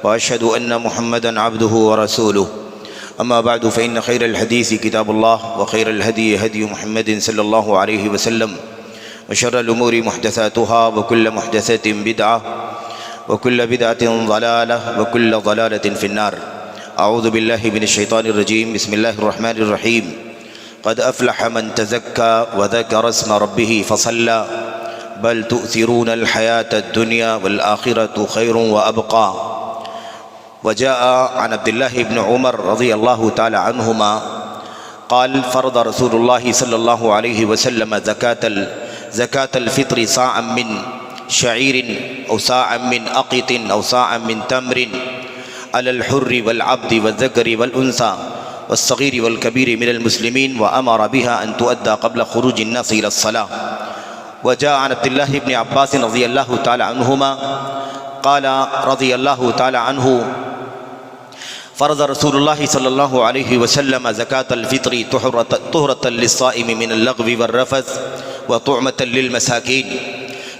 وأشهد أن محمدًا عبده ورسوله. أما بعد فإن خير الحديث كتاب الله وخير الهدي هدي محمد صلى الله عليه وسلم وشر الأمور محدثاتها وكل محدثة بدعة وكل بدعة ضلالة وكل ضلالة في النار. أعوذ بالله من الشيطان الرجيم. بسم الله الرحمن الرحيم. قد أفلح من تزكى وذكر اسم ربه فصلى بل تؤثرون الحياة الدنيا والآخرة خير وأبقى. وجاء عن عبد الله بن عمر رضي الله تعالى عنهما قال فرض رسول الله صلى الله عليه وسلم زكاة الفطر صاعا من شعير أو صاعا من أقط أو صاعا من تمر على الحر والعبد والذكر والأنثى والصغير والكبير من المسلمين، وأمر بها أن تؤدى قبل خروج الناس إلى الصلاة. وجاء عن عبد الله بن عباس رضي الله تعالى عنهما قال رضي الله تعالى عنه فرض رسول الله صلى الله عليه وسلم زكاة الفطر طهرة للصائم من اللغو والرفث وطعمة للمساكين،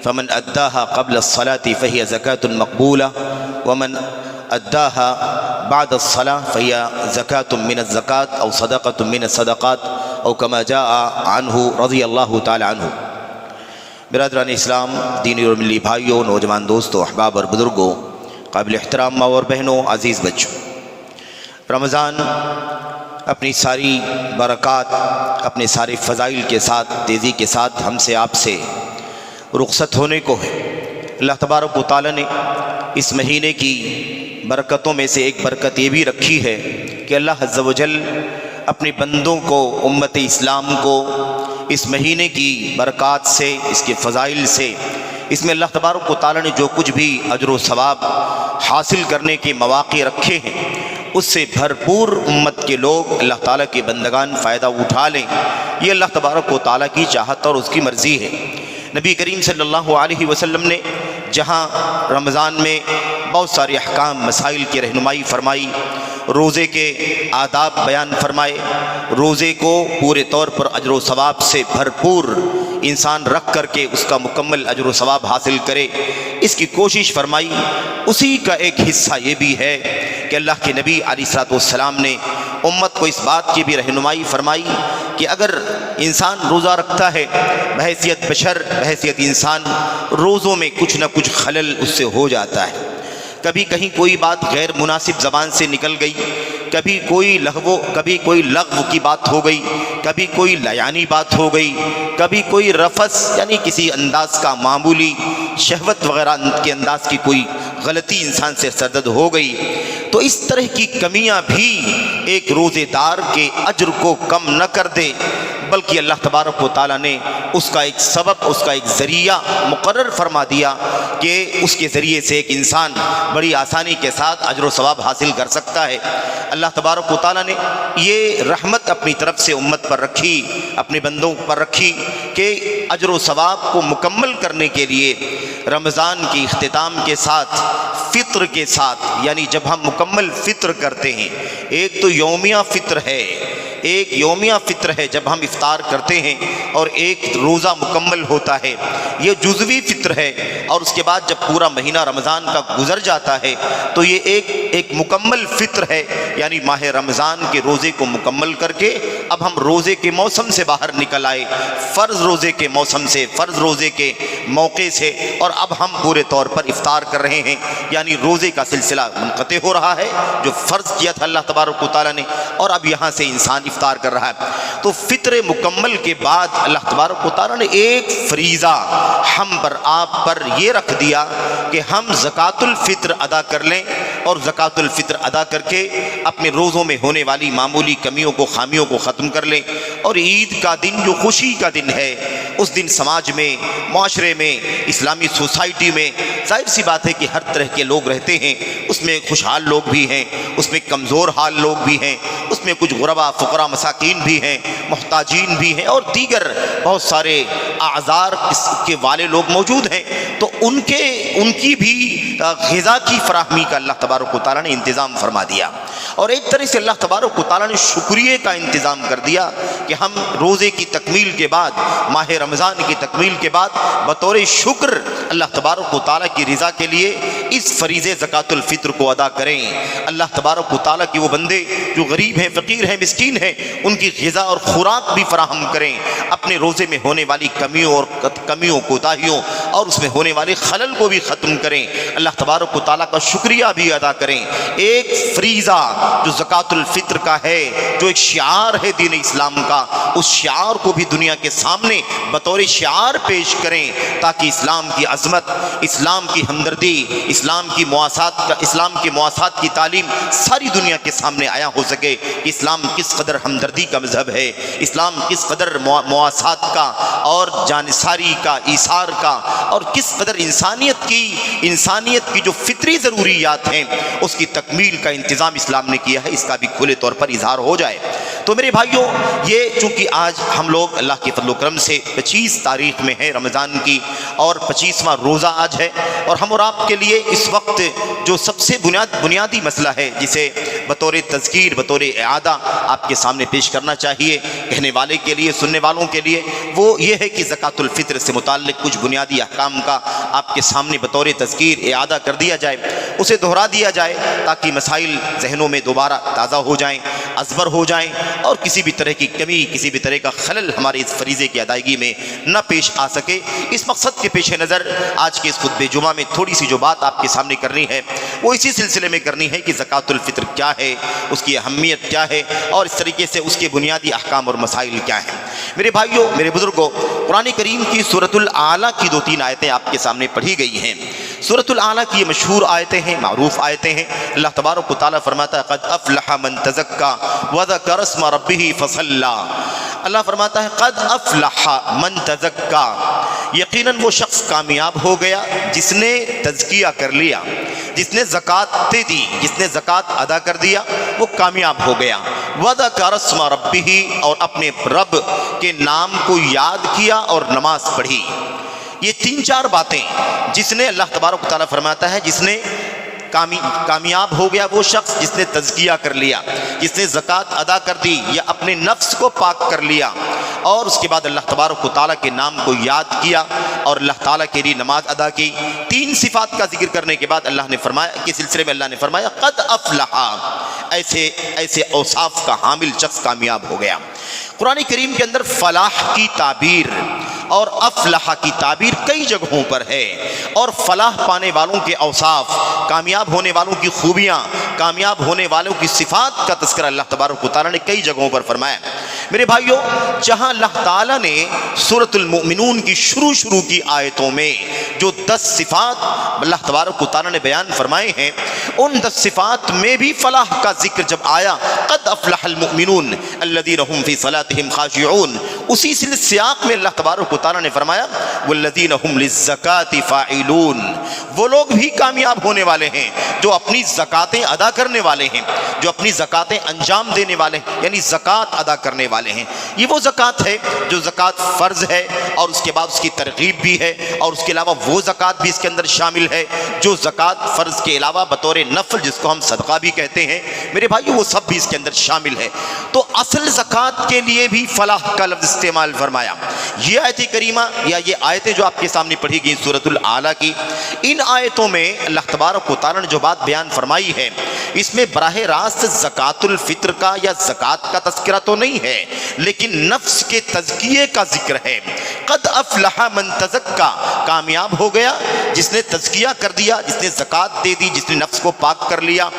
فمن أداها قبل الصلاة فهي زكاة مقبولة، ومن أداها بعد الصلاة فهي زكاة من الزكاة أو صدقة من الصدقات أو كما جاء عنه رضي الله تعالى عنه. برادران اسلام، دینی اور ملی بھائیوں، نوجوان دوستوں، احباب اور بزرگوں، قابل احترام ماں اور بہنوں، عزیز بچوں، رمضان اپنی ساری برکات، اپنے سارے فضائل کے ساتھ تیزی کے ساتھ ہم سے آپ سے رخصت ہونے کو ہے. اللہ تبارک و تعالیٰ نے اس مہینے کی برکتوں میں سے ایک برکت یہ بھی رکھی ہے کہ اللہ عز و جل اپنے بندوں کو، امت اسلام کو اس مہینے کی برکات سے، اس کے فضائل سے، اس میں اللہ تبارک و تعالیٰ نے جو کچھ بھی اجر و ثواب حاصل کرنے کے مواقع رکھے ہیں اس سے بھرپور امت کے لوگ، اللہ تعالیٰ کے بندگان فائدہ اٹھا لیں. یہ اللہ تبارک و تعالیٰ کی چاہت اور اس کی مرضی ہے. نبی کریم صلی اللہ علیہ وسلم نے جہاں رمضان میں بہت سارے احکام، مسائل کی رہنمائی فرمائی، روزے کے آداب بیان فرمائے، روزے کو پورے طور پر اجر و ثواب سے بھرپور انسان رکھ کر کے اس کا مکمل اجر و ثواب حاصل کرے، اس کی کوشش فرمائی. اسی کا ایک حصہ یہ بھی ہے کہ اللہ کے نبی علیہ الصلوۃ والسلام نے امت کو اس بات کی بھی رہنمائی فرمائی کہ اگر انسان روزہ رکھتا ہے بحیثیت بشر، بحیثیت انسان، روزوں میں کچھ نہ کچھ خلل اس سے ہو جاتا ہے. کبھی کہیں کوئی بات غیر مناسب زبان سے نکل گئی، کبھی کوئی لغو کی بات ہو گئی، کبھی کوئی لیانی بات ہو گئی، کبھی کوئی رفث یعنی کسی انداز کا معمولی شہوت وغیرہ کے انداز کی کوئی غلطی انسان سے سرزد ہو گئی. تو اس طرح کی کمیاں بھی ایک روزے دار کے اجر کو کم نہ کر دے، بلکہ اللہ تبارک و تعالیٰ نے اس کا ایک سبب، اس کا ایک ذریعہ مقرر فرما دیا کہ اس کے ذریعے سے ایک انسان بڑی آسانی کے ساتھ اجر و ثواب حاصل کر سکتا ہے. اللہ تبارک و تعالیٰ نے یہ رحمت اپنی طرف سے امت پر رکھی، اپنے بندوں پر رکھی کہ اجر و ثواب کو مکمل کرنے کے لیے رمضان کی اختتام کے ساتھ، فطر کے ساتھ، یعنی جب ہم مکمل فطر کرتے ہیں، ایک تو یومیہ فطر ہے جب ہم افطار کرتے ہیں، اور ایک روزہ مکمل ہوتا ہے، یہ جزوی فطر ہے. اور اس کے بعد جب پورا مہینہ رمضان کا گزر جاتا ہے تو یہ ایک مکمل فطر ہے، یعنی ماہ رمضان کے روزے کو مکمل کر کے اب ہم روزے کے موسم سے باہر نکل آئے، فرض روزے کے موسم سے، فرض روزے کے موقع سے، اور اب ہم پورے طور پر افطار کر رہے ہیں، یعنی روزے کا سلسلہ منقطع ہو رہا ہے جو فرض کیا تھا اللہ تبارک و تعالیٰ نے، اور اب یہاں سے انسان افطار کر رہا ہے. تو فطر مکمل کے بعد اللہ تبارک و تعالیٰ نے ایک فریضہ ہم پر، آپ پر یہ رکھ دیا کہ ہم زکوٰۃ الفطر ادا کر لیں، اور زکوٰۃ الفطر ادا کر کے اپنے روزوں میں ہونے والی معمولی کمیوں کو، خامیوں کو ختم کر لیں. اور عید کا دن جو خوشی کا دن ہے، اس دن سماج میں، معاشرے میں، اسلامی سوسائٹی میں ظاہر سی بات ہے کہ ہر طرح کے لوگ رہتے ہیں، اس میں خوشحال لوگ بھی ہیں، اس میں کمزور حال لوگ بھی ہیں، اس میں کچھ غربا، فقراء، مساکین بھی ہیں، محتاجین بھی ہیں، اور دیگر بہت سارے اعذار کے والے لوگ موجود ہیں. تو ان کی بھی غذا کی فراہمی کا اللہ تبارک و تعالیٰ نے انتظام فرما دیا. اور ایک طرح سے اللہ تبارک و تعالیٰ نے شکریہ کا انتظام کر دیا کہ ہم روزے کی تکمیل کے بعد، ماہ رمضان کی تکمیل کے بعد بطور شکر اللہ تبارک و تعالیٰ کی رضا کے لیے اس فریضے زکوٰۃ الفطر کو ادا کریں۔ اللہ تبارک و تعالیٰ کی وہ بندے جو غریب ہیں، فقیر ہیں، مسکین ہیں، ان کی غذا اور خوراک بھی فراہم کریں، اپنے روزے میں ہونے والی کمیوں کوتاہیوں اور اس میں ہونے والے خلل کو بھی ختم کریں، اللہ تبارک و تعالیٰ کا شکریہ بھی ادا کریں۔ ایک فریضہ جو زکوٰۃ الفطر کا ہے، جو ایک شعار ہے دین اسلام کا، اس شعار کو بھی دنیا کے سامنے بطور شعار پیش کریں تاکہ اسلام کی عظمت، اسلام کی ہمدردی، اسلام کی مواسات کی تعلیم ساری دنیا کے سامنے آیا ہو سکے کہ اسلام کس قدر ہمدردی کا مذہب ہے، اسلام کس قدر مواسات کا اور جانثاری کا، ایثار کا، اور کس قدر انسانیت کی جو فطری ضروریات ہیں اس کی تکمیل کا انتظام اسلام نے کیا ہے، اس کا بھی کھلے طور پر اظہار ہو جائے۔ تو میرے بھائیوں، یہ چونکہ آج ہم لوگ اللہ کے فضل و کرم سے 25 تاریخ میں ہے رمضان کی، اور 25واں روزہ آج ہے، اور ہم اور آپ کے لیے اس وقت جو سب سے بنیادی مسئلہ ہے جسے بطور تذکیر، بطور اعادہ آپ کے سامنے پیش کرنا چاہیے، کہنے والے کے لیے، سننے والوں کے لیے، وہ یہ ہے کہ زکوٰۃ الفطر سے متعلق کچھ بنیادی احکام کا آپ کے سامنے بطور تذکیر اعادہ کر دیا جائے، اسے دہرا دیا جائے تاکہ مسائل ذہنوں میں دوبارہ تازہ ہو جائیں، ازبر ہو جائیں، اور کسی بھی طرح کی کمی، کسی بھی طرح کا خلل ہمارے اس فریضے کی ادائیگی میں نہ پیش آ سکے۔ اس مقصد کے پیش نظر آج کے اس خطبہ جمعہ میں تھوڑی سی جو بات آپ کے سامنے کرنی ہے وہ اسی سلسلے میں کرنی ہے کہ زکوٰۃ الفطر کیا ہے، اس کی اہمیت کیا ہے، اور اس طریقے سے اس کے بنیادی احکام اور مسائل کیا ہیں۔ میرے بھائیوں، میرے بزرگوں، قرآن کریم کی سورۃ الاعلیٰ کی 2-3 آیتیں آپ کے سامنے پڑھی گئی ہیں۔ سورۃ الاعلیٰ کی یہ مشہور آیتیں ہیں، معروف آیتیں ہیں۔ اللہ تبارک و تعالیٰ فرماتا ہے قد افلح من تزکا وذکر اسم ربہ فصلی۔ اللہ فرماتا ہے قد افلح من تزکا، یقیناً وہ شخص کامیاب ہو گیا جس نے تزکیہ کر لیا، جس نے زکوٰۃ دی، جس نے زکوٰۃ ادا کر دیا، وہ کامیاب ہو گیا۔ وذکر اسم ربہ، اور اپنے رب کے نام کو یاد کیا اور نماز پڑھی۔ یہ 3-4 باتیں جس نے، اللہ تبارک و تعالیٰ فرماتا ہے جس نے کامیاب ہو گیا وہ شخص جس نے تزکیہ کر لیا، جس نے زکوٰۃ ادا کر دی یا اپنے نفس کو پاک کر لیا، اور اس کے بعد اللہ تبارک و تعالیٰ کے نام کو یاد کیا اور اللہ تعالیٰ کے لیے نماز ادا کی۔ 3 صفات کا ذکر کرنے کے بعد اللہ نے فرمایا کہ سلسلے میں اللہ نے فرمایا قد افلح، ایسے اوصاف کا حامل شخص کامیاب ہو گیا۔ قرآن کریم کے اندر فلاح کی تعبیر اور افلح کی تعبیر کئی جگہوں پر ہے، اور فلاح پانے والوں کے اوصاف، کامیاب ہونے والوں کی خوبیاں، کامیاب ہونے والوں کی صفات کا تذکرہ اللہ تبارک و تعالیٰ نے کئی جگہوں پر فرمایا۔ میرے بھائیوں، جہاں اللہ تعالیٰ نے سورۃ المؤمنون کی شروع کی آیتوں میں جو 10 صفات اللہ تبارک و تعالیٰ نے بیان فرمائے ہیں، ان 10 صفات میں بھی فلاح کا ذکر جب آیا قد افلح المؤمنون الذین هم فی صلاتهم خاشعون، اسی سیاق میں اللہ تبارک و تعالیٰ نے فرمایا والذین هم للزکاۃ فاعلون، وہ لوگ بھی کامیاب ہونے والے ہیں جو اپنی زکاتیں ادا کرنے والے ہیں، جو اپنی زکاتیں انجام دینے والے ہیں، یعنی زکات ادا کرنے والے ہیں۔ یہ وہ زکات ہے جو زکات فرض ہے اور اس کے بعد اس کی ترغیب بھی ہے، اور اس کے علاوہ وہ زکات بھی اس کے اندر شامل ہے جو زکات فرض کے علاوہ بطور نفل جس کو ہم صدقہ بھی کہتے ہیں، میرے بھائیو وہ سب بھی اس کے اندر شامل ہے۔ تو اصل زکات کے لیے بھی فلاح کا لفظ استعمال فرمایا۔ یہ آیت کریمہ یا یہ آیتیں جو آپ کے سامنے پڑھی گئی سورۃ الاعلیٰ کی، ان آیتوں میں اللہ تبارک و تعالیٰ نے جو بات بیان فرمائی ہے اس میں براہ راست زکوٰۃ الفطر کا یا زکات کا تذکرہ تو نہیں ہے، لیکن نفس کے تزکیے کا ذکر ہے۔ قد افلح من تزکا، کامیاب ہو گیا جس نے تزکیہ کر دیا، جس نے زکات دے دی، جس نے نفس کو پاک کر لیا،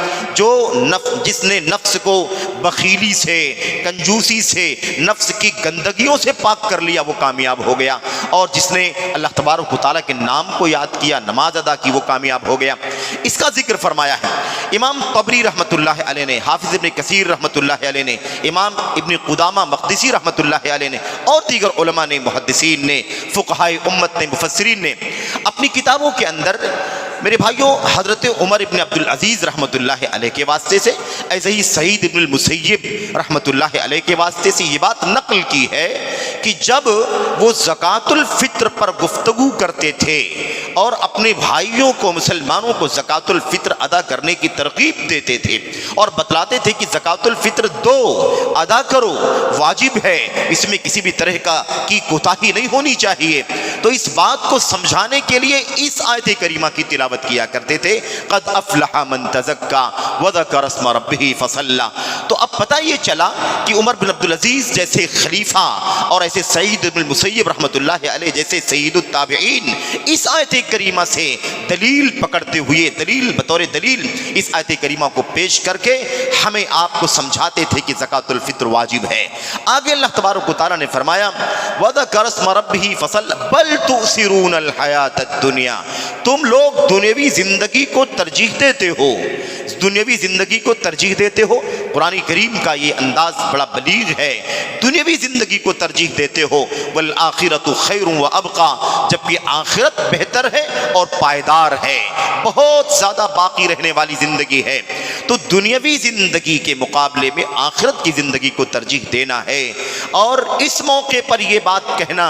جس نے نفس کو بخیلی سے، کنجوسی سے، نفس کی گندگیوں سے پاک کر لیا وہ کامیاب ہو گیا، اور جس نے اللہ تبارک و تعالیٰ کے نام کو یاد کیا، نماز ادا کی، وہ کامیاب ہو گیا۔ اس کا ذکر فرمایا ہے امام طبری رحمۃ اللہ علیہ نے، حافظ ابن کثیر رحمۃ اللہ علیہ نے، امام ابن قدامہ مقدسی رحمۃ اللہ علیہ نے، اور دیگر علماء نے، محدثین نے، فقہائے امت نے، مفسرین نے اپنی کتابوں کے اندر میرے بھائیوں، حضرت عمر ابن عبدالعزیز رحمۃ اللہ علیہ کے واسطے سے، ایسے ہی سعید ابن المسیب رحمۃ اللہ علیہ کے واسطے سے یہ بات نقل کی ہے کہ جب وہ زکوٰۃ الفطر پر گفتگو کرتے تھے اور اپنے بھائیوں کو، مسلمانوں کو زکوٰۃ الفطر ادا کرنے کی ترغیب دیتے تھے اور بتلاتے تھے کہ زکوٰۃ الفطر دو، ادا کرو، واجب ہے، اس میں کسی بھی طرح کی کوتاہی نہیں ہونی چاہیے، تو اس بات کو سمجھانے کے لیے اس آیت کریمہ کی تلاوت کیا کرتے تھے، قد افلح من تزکا وذکر اسم ربہ فصلی۔ تو اب پتہ یہ چلا کہ عمر بن عبدالعزیز جیسے خلیفہ اور ایسے سعید بن المسیب رحمۃ اللہ علیہ جیسے سید التابعین اس آیت کریمہ سے دلیل پکڑتے ہوئے، دلیل بطور دلیل اس آیت کریمہ کو پیش کر کے ہمیں آپ کو سمجھاتے تھے کہ زکوٰۃ الفطر واجب ہے۔ آگے اللہ تبارک و تعالیٰ نے فرمایا وَذَكَرَ اسْمَ رَبِّهِ فَصَلَّ بَلْ تُؤْثِرُونَ الْحَيَاةَ الدُّنْيَا، تم لوگ دنیاوی زندگی کو ترجیح دیتے ہو، دنیاوی زندگی کو ترجیح دیتے ہو۔ قرآن کریم کا یہ انداز بڑا بلیغ ہے، دنیاوی زندگی کو ترجیح دیتے ہو، وَالْآخِرَةُ خَيْرٌ وَأَبْقَىٰ، جبکہ آخرت بہتر ہے اور پائیدار ہے، بہت زیادہ باقی رہنے والی زندگی ہے۔ تو دنیاوی زندگی کے مقابلے میں آخرت کی زندگی کو ترجیح دینا ہے، اور اس موقع پر یہ بات کہنا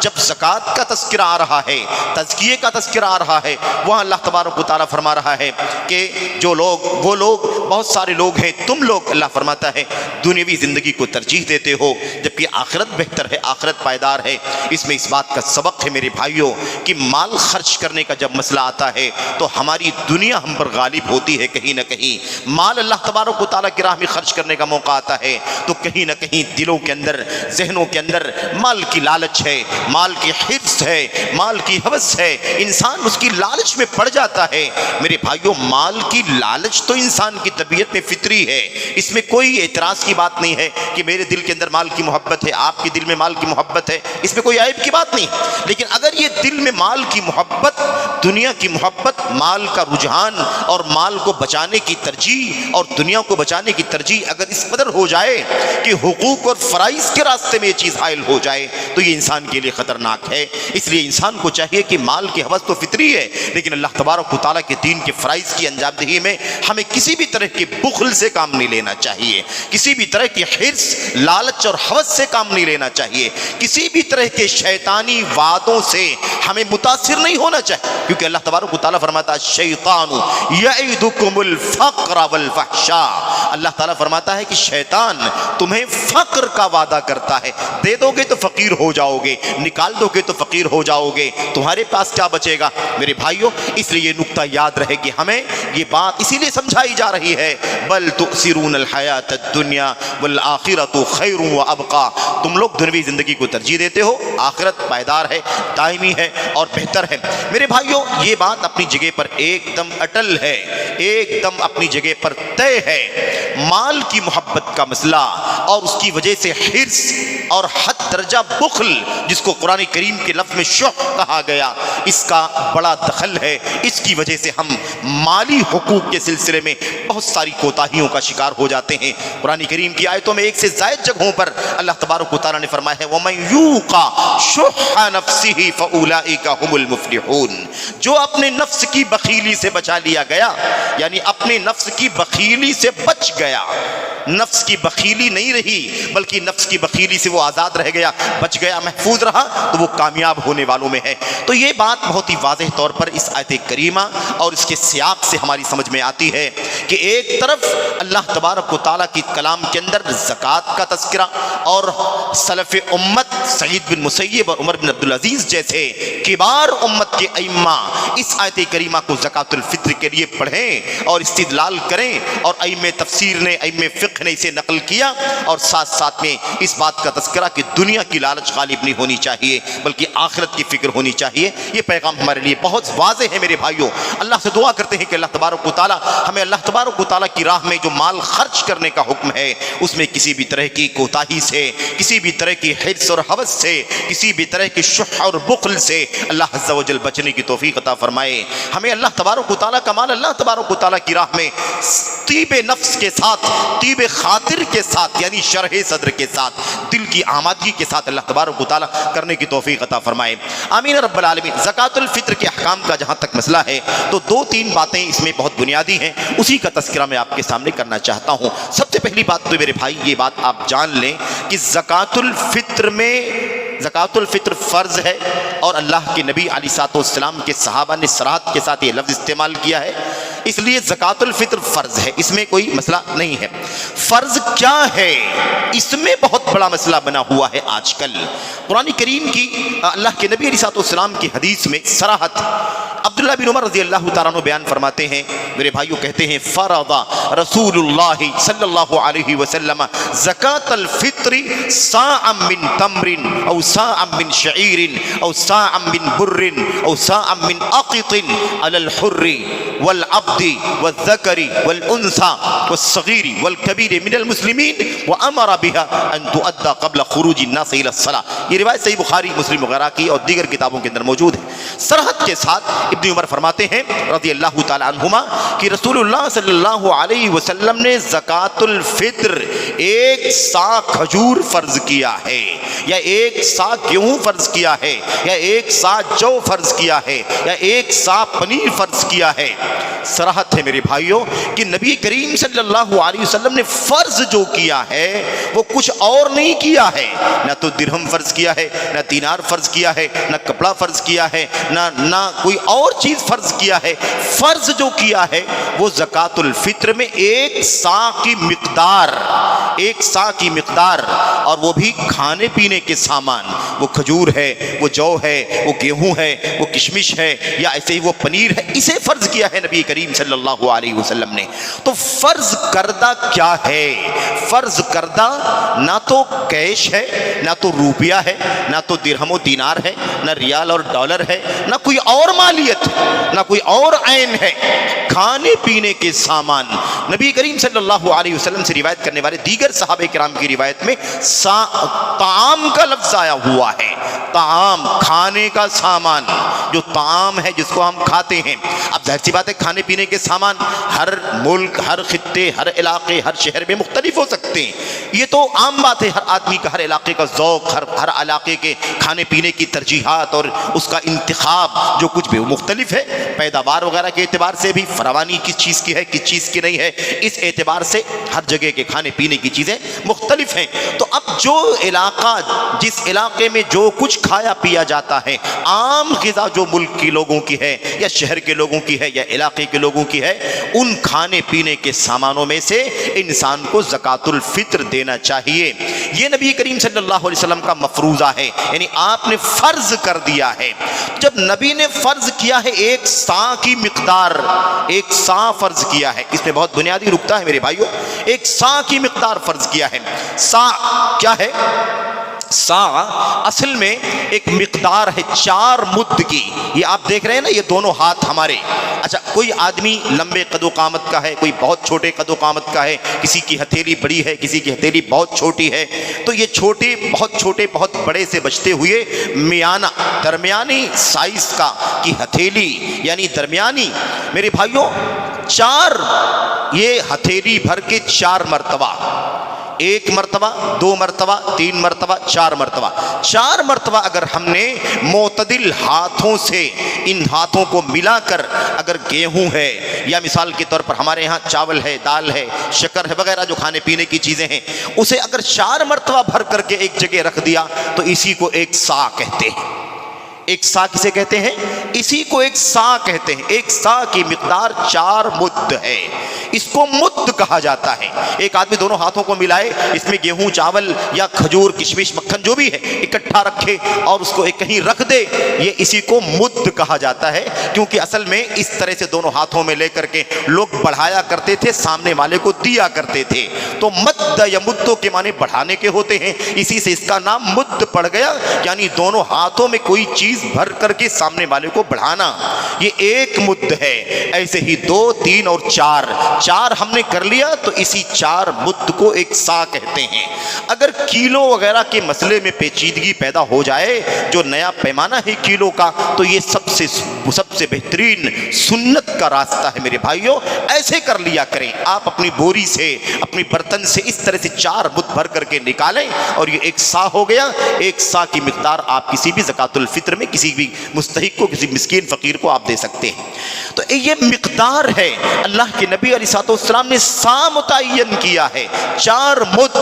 جب زکوٰۃ کا تذکرہ آ رہا ہے، تزکیے کا تذکرہ آ رہا ہے، وہاں اللہ تبارک و تعالیٰ فرما رہا ہے کہ جو لوگ، وہ لوگ، بہت سارے لوگ ہیں، تم لوگ، اللہ فرماتا ہے، دنیاوی زندگی کو ترجیح دیتے ہو جبکہ آخرت بہتر ہے، آخرت پائیدار ہے۔ اس میں اس بات کا سبق ہے میرے بھائیوں کہ مال خرچ کرنے کا جب مسئلہ آتا ہے تو ہماری دنیا ہم پر غالب ہوتی ہے کہیں نہ کہیں۔ مال اللہ تبارک و تعالیٰ کی راہ میں خرچ کرنے کا موقع آتا ہے تو کہیں نہ کہیں دلوں کے اندر، ذہنوں کے اندر مال کی لالچ ہے، مال کی حرص ہے، مال کی ہوس ہے، انسان اس کی لالچ میں پڑ جاتا ہے۔ میرے بھائیوں، مال کی لالچ تو انسان کی طبیعت میں فطری ہے، اس میں کوئی اعتراض کی بات نہیں ہے کہ میرے دل کے اندر مال کی محبت ہے، آپ کے دل میں مال کی محبت ہے، اس میں کوئی عیب کی بات نہیں۔ لیکن اگر یہ دل میں مال کی محبت، دنیا کی محبت، مال کا رجحان اور مال کو بچانے کی ترجیح اور دنیا کو بچانے کی ترجیح اگر اس قدر ہو جائے کہ حقوق اور فرائض کے راستے میں یہ چیز حائل ہو جائے تو یہ انسان کے لیے خطرناک ہے۔ اس لیے انسان کو چاہیے کہ مال کی ہوس تو فطری ہے، لیکن اللہ تبارک و تعالیٰ کے دین کے فرائض کی انجام دہی میں ہمیں کسی بھی طرح کے بخل سے کام نہیں لینا چاہیے، کسی بھی طرح کی حرص، لالچ اور ہوس سے کام نہیں لینا چاہیے، کسی بھی طرح کے شیطانی وعدوں سے ہمیں متاثر نہیں ہونا چاہیے، کیونکہ اللہ تبارک و تعالیٰ فرماتا ہے الشیطان یعدکم الفقر والفحشاء، اللہ تعالیٰ فرماتا ہے کہ شیطان تمہیں فقر کا وعدہ کرتا ہے، دے دو گے تو فقیر ہو جاؤ گے، نکال دو گے تو فقیر ہو جاؤ گے، تمہارے پاس کیا بچے گا؟ میرے بھائیوں، اس لیے یہ نقطہ یاد رہے کہ ہمیں یہ بات اسی لیے سمجھائی جا رہی ہے بل تؤثرون الحیات الدنیا والآخرۃ خیر وابقیٰ، تم لوگ دنیوی زندگی کو ترجیح دیتے ہو، آخرت پائیدار ہے، دائمی ہے اور بہتر ہے۔ میرے بھائیوں، یہ بات اپنی جگہ پر ایک دم اٹل ہے، ایک دم اپنی جگہ پر طے ہے۔ مال کی محبت کا مسئلہ اور اس کی وجہ سے حرص اور حد درجہ بخل، جس کو قرآن کریم کے لفظ میں شح کہا گیا، اس کا بڑا دخل ہے۔ اس کی وجہ سے ہم مالی حقوق کے سلسلے میں بہت ساری کوتاہیوں کا شکار ہو جاتے ہیں۔ قرآن کریم کی آیتوں میں ایک سے زائد جگہوں پر اللہ تبارک و تعالیٰ نے فرمایا ہے وَمَن یُوقَ شُحَّ نَفْسِهِ فَأُولَٰئِکَ هُمُ الْمُفْلِحُونَ، جو اپنے نفس کی بخیلی سے بچا لیا گیا، یعنی اپنے نفس کی بخیلی سے بچ گیا، نفس کی بخیلی نہیں رہی بلکہ نفس کی بخیلی سے وہ آزاد رہ گیا، بچ گیا، محفوظ رہا، تو وہ کامیاب ہونے والوں میں ہے۔ تو یہ بات بہت ہی واضح طور پر اس آیت کریمہ اور اس کے سیاق سے ہماری سمجھ میں آتی ہے کہ ایک طرف اللہ تبارک و تعالیٰ کی کلام کے اندر زکوٰۃ کا تذکرہ اور سلف امت سعید بن مسیب اور عمر بن عبدالعزیز جیسے کبار امت کے ائمہ اس آیت کریمہ کو زکوٰۃ الفطر کے لیے پڑھیں اور استدلال کریں، اور ائمہ تفسیر نے، ائمہ فقہ نے اسے نقل کیا، اور ساتھ ساتھ میں اس بات کا تذکرہ کہ دنیا کی لالچ غالب نہیں ہونی چاہیے بلکہ آخرت کی فکر ہونی چاہیے۔ یہ پیغام ہمارے لیے بہت واضح ہے میرے بھائیوں۔ اللہ سے دعا کرتے ہیں کہ اللہ تبارک و تعالیٰ ہمیں اللہ تبارک و تعالیٰ کی راہ میں جو مال خرچ کرنے کا حکم ہے اس میں کسی بھی طرح کی کوتاہی سے، کسی بھی طرح کی حرص اور ہوس سے، کسی بھی طرح کی شح اور بخل سے اللہ عز و جل بچنے کی توفیق عطا فرمائے۔ ہمیں اللہ تبارک و تعالیٰ کا مال اللہ تبارک و تعالیٰ کی راہ میں طیب نفس کے ساتھ، طیب خاطر کے ساتھ یعنی شرح صدر کے ساتھ، دل کی آمادگی کے ساتھ اللہ تبارک و تعالیٰ کرنے کی توفیق عطا فرمائے، آمین رب العالمین۔ زکوٰۃ الفطر کے احکام کا جہاں تک مسئلہ ہے تو 2-3 باتیں اس میں بہت بنیادی ہیں، اسی کا تذکرہ میں آپ کے سامنے کرنا چاہتا ہوں۔ سب سے پہلی بات تو میرے بھائی یہ بات آپ جان لیں کہ زکوٰۃ الفطر فرض ہے، اور اللہ کے نبی علیہ الصلوۃ والسلام کے صحابہ نے صراحت کے ساتھ یہ لفظ استعمال کیا ہے، اس لیے زکوٰۃ الفطر فرض ہے، اس میں کوئی مسئلہ نہیں ہے۔ فرض کیا ہے، اس میں بہت بڑا مسئلہ بنا ہوا ہے آج کل۔ قرآن کریم کی اللہ کے نبی علیہ الصلوۃ والسلام کی حدیث میں صراحت عبداللہ بن عمر رضی اللہ تعالیٰ عنہ بیان فرماتے ہیں، میرے بھائیوں کہتے ہیں فرض رسول اللہ صلی اللہ علیہ وسلم زکوٰۃ الفطر صاعا من تمر او صاعا من شعیر او صاعا من بر او صاعا من اقط علی الحر والعبد والذکر والانثى والصغیر والکبیر من المسلمین وامر بها ان تؤدى قبل خروج الناس الى الصلاة۔ یہ روایت صحیح بخاری، مسلم وغیرہ کی اور دیگر کتابوں کے اندر موجود ہے۔ صراحت کے ساتھ ابن عمر فرماتے ہیں رضی اللہ تعالی عنہما کہ رسول اللہ صلی اللہ علیہ وسلم نے زکوٰۃ الفطر 1 سا کھجور فرض کیا ہے، یا 1 سا گیہوں فرض کیا ہے، یا 1 سا جو فرض کیا ہے، یا 1 سا پنیر فرض کیا ہے۔ صراحت ہے میرے بھائیوں کہ نبی کریم صلی اللہ علیہ وسلم نے فرض جو کیا ہے وہ کچھ اور نہیں کیا ہے، نہ تو درہم فرض کیا ہے، نہ دینار فرض کیا ہے، نہ کپڑا فرض کیا ہے، نہ کوئی اور چیز فرض کیا ہے۔ فرض جو کیا ہے وہ زکوٰۃ الفطر میں 1 سا کی مقدار، 1 سا کی مقدار، اور وہ بھی کھانے پینے کے سامان، وہ کھجور ہے، وہ جو ہے، وہ گیہوں ہے، وہ کشمش ہے، یا ایسے ہی وہ پنیر ہے، اسے فرض کیا ہے نبی کریم صلی اللہ علیہ وسلم نے۔ تو فرض کردہ کیا ہے؟ فرض کردہ نہ تو کیش ہے، نہ تو روپیہ ہے، نہ تو درہم و دینار ہے، نہ ریال اور ڈالر ہے، نہ کوئی اور مالیت ہے، نہ کوئی اور عین ہے، کھانے پینے کے سامان۔ نبی کریم صلی اللہ علیہ وسلم سے روایت کرنے والے دیگر صحابہ کرام کی روایت میں طعام کا لفظ آیا ہوا ہے، طعام، کھانے کا سامان، جو طعام ہے جس کو ہم کھاتے ہیں۔ اب ظاہر سی بات ہے کھانے پینے کے سامان ہر ملک، ہر خطے، ہر علاقے، ہر شہر میں مختلف ہو سکتے ہیں، یہ تو عام بات ہے، ہر آدمی کا، ہر علاقے کا ذوق، ہر علاقے کے کھانے پینے کی ترجیحات اور اس کا انتخاب جو کچھ بھی مختلف ہے، پیداوار وغیرہ کے اعتبار سے بھی فراوانی کس چیز کی ہے، کس چیز کی نہیں ہے، اس اعتبار سے ہر جگہ کے کھانے پینے کی چیزیں مختلف ہیں۔ تو اب جو علاقہ، جس علاقے میں جو کچھ کھایا پیا جاتا ہے، عام غذا جو ملک کے لوگوں کی ہے یا شہر کے لوگوں کی ہے یا علاقے کے لوگوں کی ہے، ان کھانے پینے کے سامانوں میں سے انسان کو زکوٰۃ الفطر دینا چاہیے۔ یہ نبی کریم صلی اللہ علیہ وسلم کا مفروضہ ہے، یعنی آپ نے فرض کر دیا ہے۔ جب نبی نے فرض کیا ہے 1 سا کی مقدار، 1 سا فرض کیا ہے، اس میں بہت بنیادی نکتہ ہے میرے بھائیوں، 1 سا کی مقدار فرض کیا ہے۔ سا کیا ہے؟ سا اصل میں ایک مقدار ہے 4 مد کی، یہ آپ دیکھ رہے ہیں نا، یہ دونوں ہاتھ ہمارے، اچھا کوئی آدمی لمبے قد و قامت کا ہے، کوئی بہت چھوٹے قد و قامت کا ہے، کسی کی ہتھیلی بڑی ہے، کسی کی ہتھیلی بہت چھوٹی ہے، تو یہ چھوٹے بہت بڑے سے بچتے ہوئے میانہ درمیانی سائز کا کی ہتھیلی، یعنی درمیانی میرے بھائیوں 4، یہ ہتھیلی بھر کے 4 مرتبہ، 1 مرتبہ، 2 مرتبہ، 3 مرتبہ، 4 مرتبہ، 4 مرتبہ اگر ہم نے معتدل ہاتھوں سے ان ہاتھوں کو ملا کر اگر گیہوں ہے یا مثال کے طور پر ہمارے ہاں چاول ہے، دال ہے، شکر ہے وغیرہ جو کھانے پینے کی چیزیں ہیں، اسے اگر 4 مرتبہ بھر کر کے ایک جگہ رکھ دیا تو اسی کو 1 سا کہتے ہیں۔ 1 سا کسے کہتے ہیں؟ اسی کو 1 سا کہتے ہیں۔ 1 سا کی مقدار 4 مد ہے، اس کو مد کہا جاتا ہے۔ ایک آدمی دونوں ہاتھوں کو ملائے، اس میں گیہوں، چاول یا کھجور، کشمش، مکھن جو بھی ہے اکٹھا رکھے اور اس کو کہیں رکھ دے، یہ اسی کو مد کہا جاتا ہے، کیونکہ اصل میں اس طرح سے دونوں ہاتھوں میں لے کر کے لوگ بڑھایا کرتے تھے، سامنے والے کو دیا کرتے تھے، تو مد یا مدوں کے معنی بڑھانے کے ہوتے ہیں، اسی سے اس کا نام مد پڑ گیا، یعنی دونوں ہاتھوں میں کوئی چیز بھر کر کے سامنے والے کو بڑھانا، یہ 1 مد ہے۔ ایسے ہی 2، 3 اور 4 4 ہم نے کر لیا تو اسی 4 مد کو ایک سا کہتے ہیں۔ اگر کیلو وغیرہ کے مسئلے میں پیچیدگی پیدا ہو جائے، جو نیا پیمانہ ہے کیلو کا، تو یہ سب سے بہترین سنت کا راستہ ہے میرے بھائیوں، ایسے کر لیا کریں۔ آپ اپنی بوری سے، اپنی برتن سے اس طرح سے 4 مد بھر کر کے نکالیں اور یہ ایک سا ہو گیا۔ ایک سا کی مقدار آپ کسی بھی زکوٰۃ الفطر میں کسی بھی مستحق کو، کسی مسکین فقیر کو آپ دے سکتے ہیں۔ تو یہ مقدار ہے، اللہ کے نبی علیہ السلام نے سا متعین کیا ہے، 4 مد۔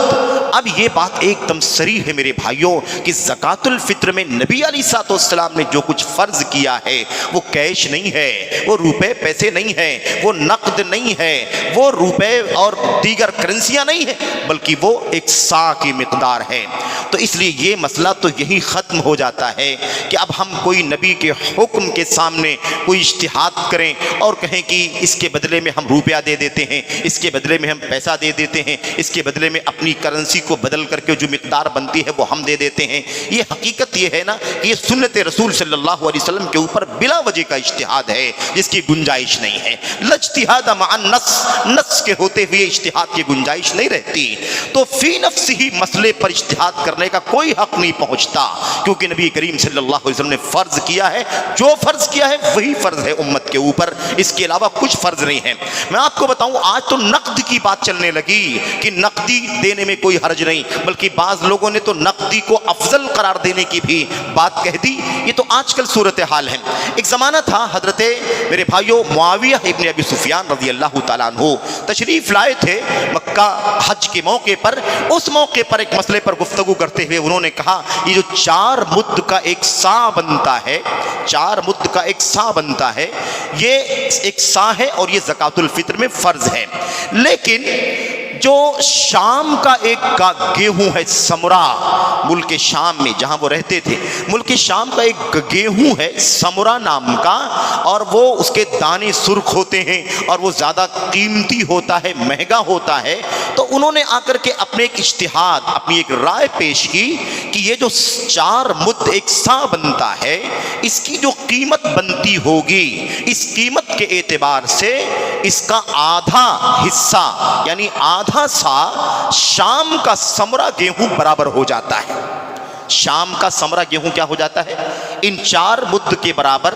اب یہ بات ایک دم صریح ہے میرے بھائیوں کہ زکوٰۃ الفطر میں نبی علیہ السلام نے جو کچھ فرض کیا ہے وہ کیش نہیں ہے، وہ روپے پیسے نہیں ہے، وہ نقد نہیں ہے، وہ روپے اور دیگر کرنسیاں نہیں ہے، بلکہ وہ ایک سا کی مقدار ہے۔ تو اس لیے یہ مسئلہ تو یہی ختم ہو جاتا ہے کہ اب ہم کوئی نبی کے حکم کے سامنے کوئی اجتہاد کریں اور کہیں کہ اس کے بدلے میں ہم روپیہ دے دیتے ہیں، اس کے بدلے میں ہم پیسہ دے دیتے ہیں، اس کے بدلے میں اپنی کرنسی کو بدل کر کے جو مقدار بنتی ہے وہ ہم دے دیتے ہیں۔ یہ حقیقت یہ ہے نا کہ یہ سنت رسول صلی اللہ علیہ وسلم کے اوپر بلا وجہ کا اجتہاد ہے جس کی گنجائش نہیں ہے۔ لاجتہاد مع النص، نص کے ہوتے ہوئے اجتہاد کی گنجائش نہیں رہتی۔ تو فی نفس ہی مسئلے پر اجتہاد کرنے کا کوئی حق نہیں پہنچتا، کیونکہ نبی کریم صلی اللہ علیہ وسلم نے فرض کیا ہے، جو فرض کیا ہے وہی فرض ہے امت کے اوپر، اس کے علاوہ کچھ فرض نہیں ہے۔ میں آپ کو بتاؤں، آج تو نقد کی بات چلنے لگی کہ نقدی دینے میں کوئی حرج نہیں، بلکہ بعض لوگوں نے تو نقدی کو افضل قرار دینے کی بھی بات کہہ دی۔ یہ تو آج کل صورتحال ہے۔ ایک زمانہ تھا، حضرت میرے بھائیوں معاویہ ابن ابی سفیان رضی اللہ تعالیٰ عنہ تشریف لائے تھے مکہ حج کے موقع پر۔ اس موقع پر ایک مسئلے پر گفتگو کرتے ہوئے انہوں نے کہا یہ جو 4 مد کا ایک سا بنتا ہے، 4 مد کا ایک سا بنتا ہے، یہ ایک سا ہے اور یہ زکوٰۃ الفطر میں فرض ہے۔ لیکن جو شام کا ایک گیہوں ہے، سمرا، ملک شام میں جہاں وہ رہتے تھے، ملک شام کا ایک گیہوں ہے سمرا نام کا، اور وہ اس کے دانے سرخ ہوتے ہیں اور وہ زیادہ قیمتی ہوتا ہے، مہنگا ہوتا ہے۔ تو انہوں نے آ کر کے اپنے ایک اجتہاد، اپنی ایک رائے پیش کی کہ یہ جو 4 مد ایک سا بنتا ہے، اس کی جو قیمت بنتی ہوگی، اس قیمت کے اعتبار سے اس کا آدھا حصہ یعنی آدھا سا شام کا سمرا گیہوں برابر ہو جاتا ہے۔ شام کا سمرا گیہوں کیا ہو جاتا ہے؟ ان 4 مد کے برابر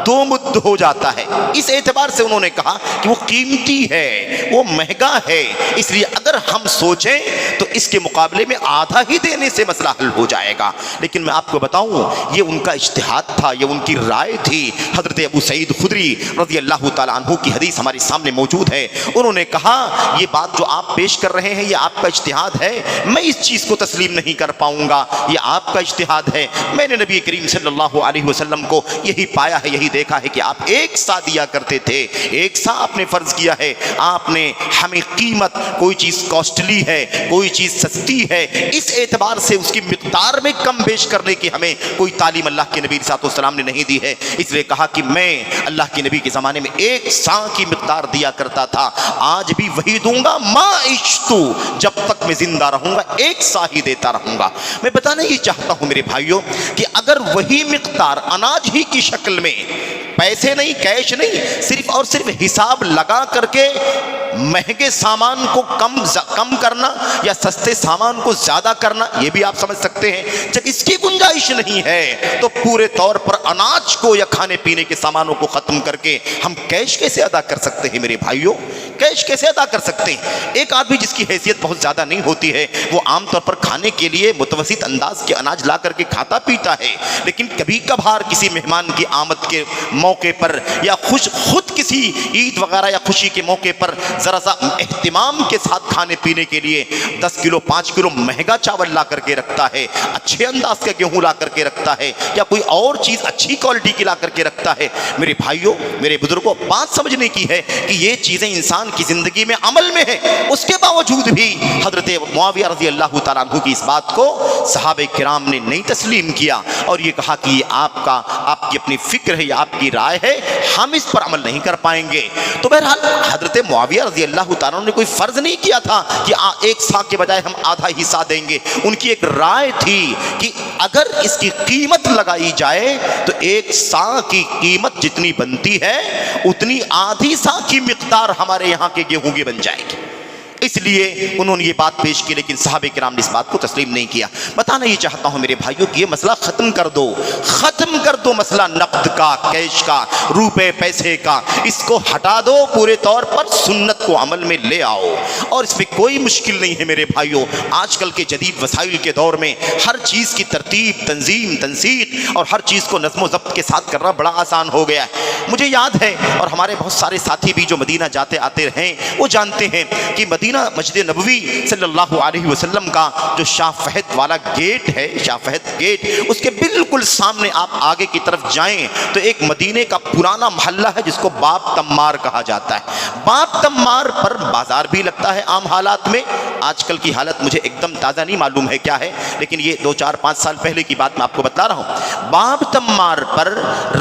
2 مد ہو جاتا ہے۔ اس اعتبار سے انہوں نے کہا کہ وہ قیمتی ہے، وہ مہنگا ہے، اس لیے اگر ہم سوچیں تو اس کے مقابلے میں آدھا ہی دینے سے مسئلہ حل ہو جائے گا۔ لیکن میں آپ کو بتاؤں، یہ ان کا اجتہاد تھا، یہ ان کی رائے تھی۔ حضرت ابو سعید خدری رضی اللہ تعالیٰ عنہ کی حدیث ہمارے سامنے موجود ہے۔ انہوں نے کہا یہ بات جو آپ پیش کر رہے ہیں یہ آپ کا اجتہاد ہے، میں اس چیز کو تسلیم نہیں کر پاؤں گا، یہ آپ کا اجتہاد ہے۔ میں نے نبی کریم صلی اللہ علیہ وسلم کو یہی پایا ہے، یہی دیکھا ہے کہ آپ ایک سا دیا کرتے تھے، ایک سا آپ نے فرض کیا ہے۔ آپ نے ہمیں قیمت، کوئی چیز کاسٹلی ہے، کوئی چیز سستی ہے، اس اعتبار سے اس کی مقدار میں کم بیش کرنے کی ہمیں کوئی تعلیم اللہ کے نبی صلی اللہ علیہ وسلم نے نہیں دی ہے۔ اس لیے کہا کہ میں اللہ کے نبی کے زمانے میں ایک سا کی مقدار دیا کرتا تھا، آج بھی وہی دوں گا، ما عشتو، جب تک میں زندہ رہوں گا ایک سا ہی دیتا رہوں گا۔ میں بتانا یہ چاہتا ہوں میرے بھائیوں کہ اگر وہی مقدار اناج ہی کی شکل میں، پیسے نہیں، کیش نہیں، صرف اور صرف حساب لگا کر کے مہنگے سامان کو کم کرنا یا سستے سامان کو زیادہ کرنا، یہ بھی آپ سمجھ سکتے ہیں۔ جب اس کی گنجائش نہیں ہے تو پورے طور پر اناج کو یا کھانے پینے کے سامانوں کو ختم کر کے ہم کیش کیسے ادا کر سکتے ہیں میرے بھائیوں؟ کیش کیسے ادا کر سکتے ہیں؟ ایک آدمی جس کی حیثیت بہت زیادہ نہیں ہوتی ہے، وہ عام طور پر کھانے کے لیے متوسط انداز کے اناج لا کر کے کھاتا پیتا ہے، لیکن کبھی کبھار کسی مہمان کی آمد کے موقع پر یا خود کسی عید وغیرہ یا خوشی کے موقع پر ذرا سا اہتمام کے ساتھ کھانے پینے کے لیے 10 کلو 5 کلو مہنگا چاول لا کر کے رکھتا ہے، اچھے انداز کا گیہوں لا کر کے رکھتا ہے، یا کوئی اور چیز اچھی کوالٹی کی لا کر کے رکھتا ہے۔ میرے بھائیوں، میرے بزرگوں، بات سمجھنے کی ہے کہ یہ چیزیں انسان کی زندگی میں عمل میں ہیں، اس کے باوجود بھی حضرت معاویہ رضی اللہ تعالیٰ عنہ کی اس بات کو صحابہ کرام نے نہیں تسلیم کیا اور یہ کہا کہ یہ آپ کی اپنی فکر ہے، یہ آپ کی رائے ہے، ہم اس پر عمل نہیں کر پائیں گے۔ تو بہرحال حضرت معاویہ رضی رضی اللہ تعالیٰ نے کوئی فرض نہیں کیا تھا کہ ایک سا کے بجائے ہم آدھا حصہ دیں گے. ان کی ایک رائے تھی کہ اگر اس کی قیمت لگائی جائے تو ایک سا کی قیمت جتنی بنتی ہے اتنی آدھی سا کی مقدار ہمارے یہاں کے گیہوں کی بن جائے گی. اس لیے انہوں نے یہ بات پیش کی, لیکن صحابہ کرام نے اس بات کو تسلیم نہیں کیا. بتانا یہ چاہتا ہوں میرے بھائیوں کہ یہ مسئلہ ختم کر دو مسئلہ نقد کا, کیش کا, روپے پیسے کا, اس کو ہٹا دو, پورے طور پر سنت کو عمل میں لے آؤ. اور اس میں کوئی مشکل نہیں ہے میرے بھائیوں. آج کل کے جدید وسائل کے دور میں ہر چیز کی ترتیب, تنظیم, تنسیق اور ہر چیز کو نظم و ضبط کے ساتھ کرنا بڑا آسان ہو گیا ہے. مجھے یاد ہے, اور ہمارے بہت سارے ساتھی بھی جو مدینہ جاتے آتے ہیں وہ جانتے ہیں کہ مدینہ مسجد نبوی صلی اللہ علیہ وسلم کا جو شاہ فہد والا گیٹ ہے, شاہ فہد گیٹ, اس کے بالکل سامنے آپ آگے کی طرف جائیں تو ایک مدینے کا پرانا محلہ ہے جس کو باب تمار کہا جاتا ہے. باب تمار پر بازار بھی لگتا ہے عام حالات میں. آج کل کی حالت مجھے ایک دم تازہ نہیں معلوم ہے کیا ہے, لیکن یہ 2 4 5 سال پہلے کی بات میں آپ کو بتا رہا ہوں. باب تمار پر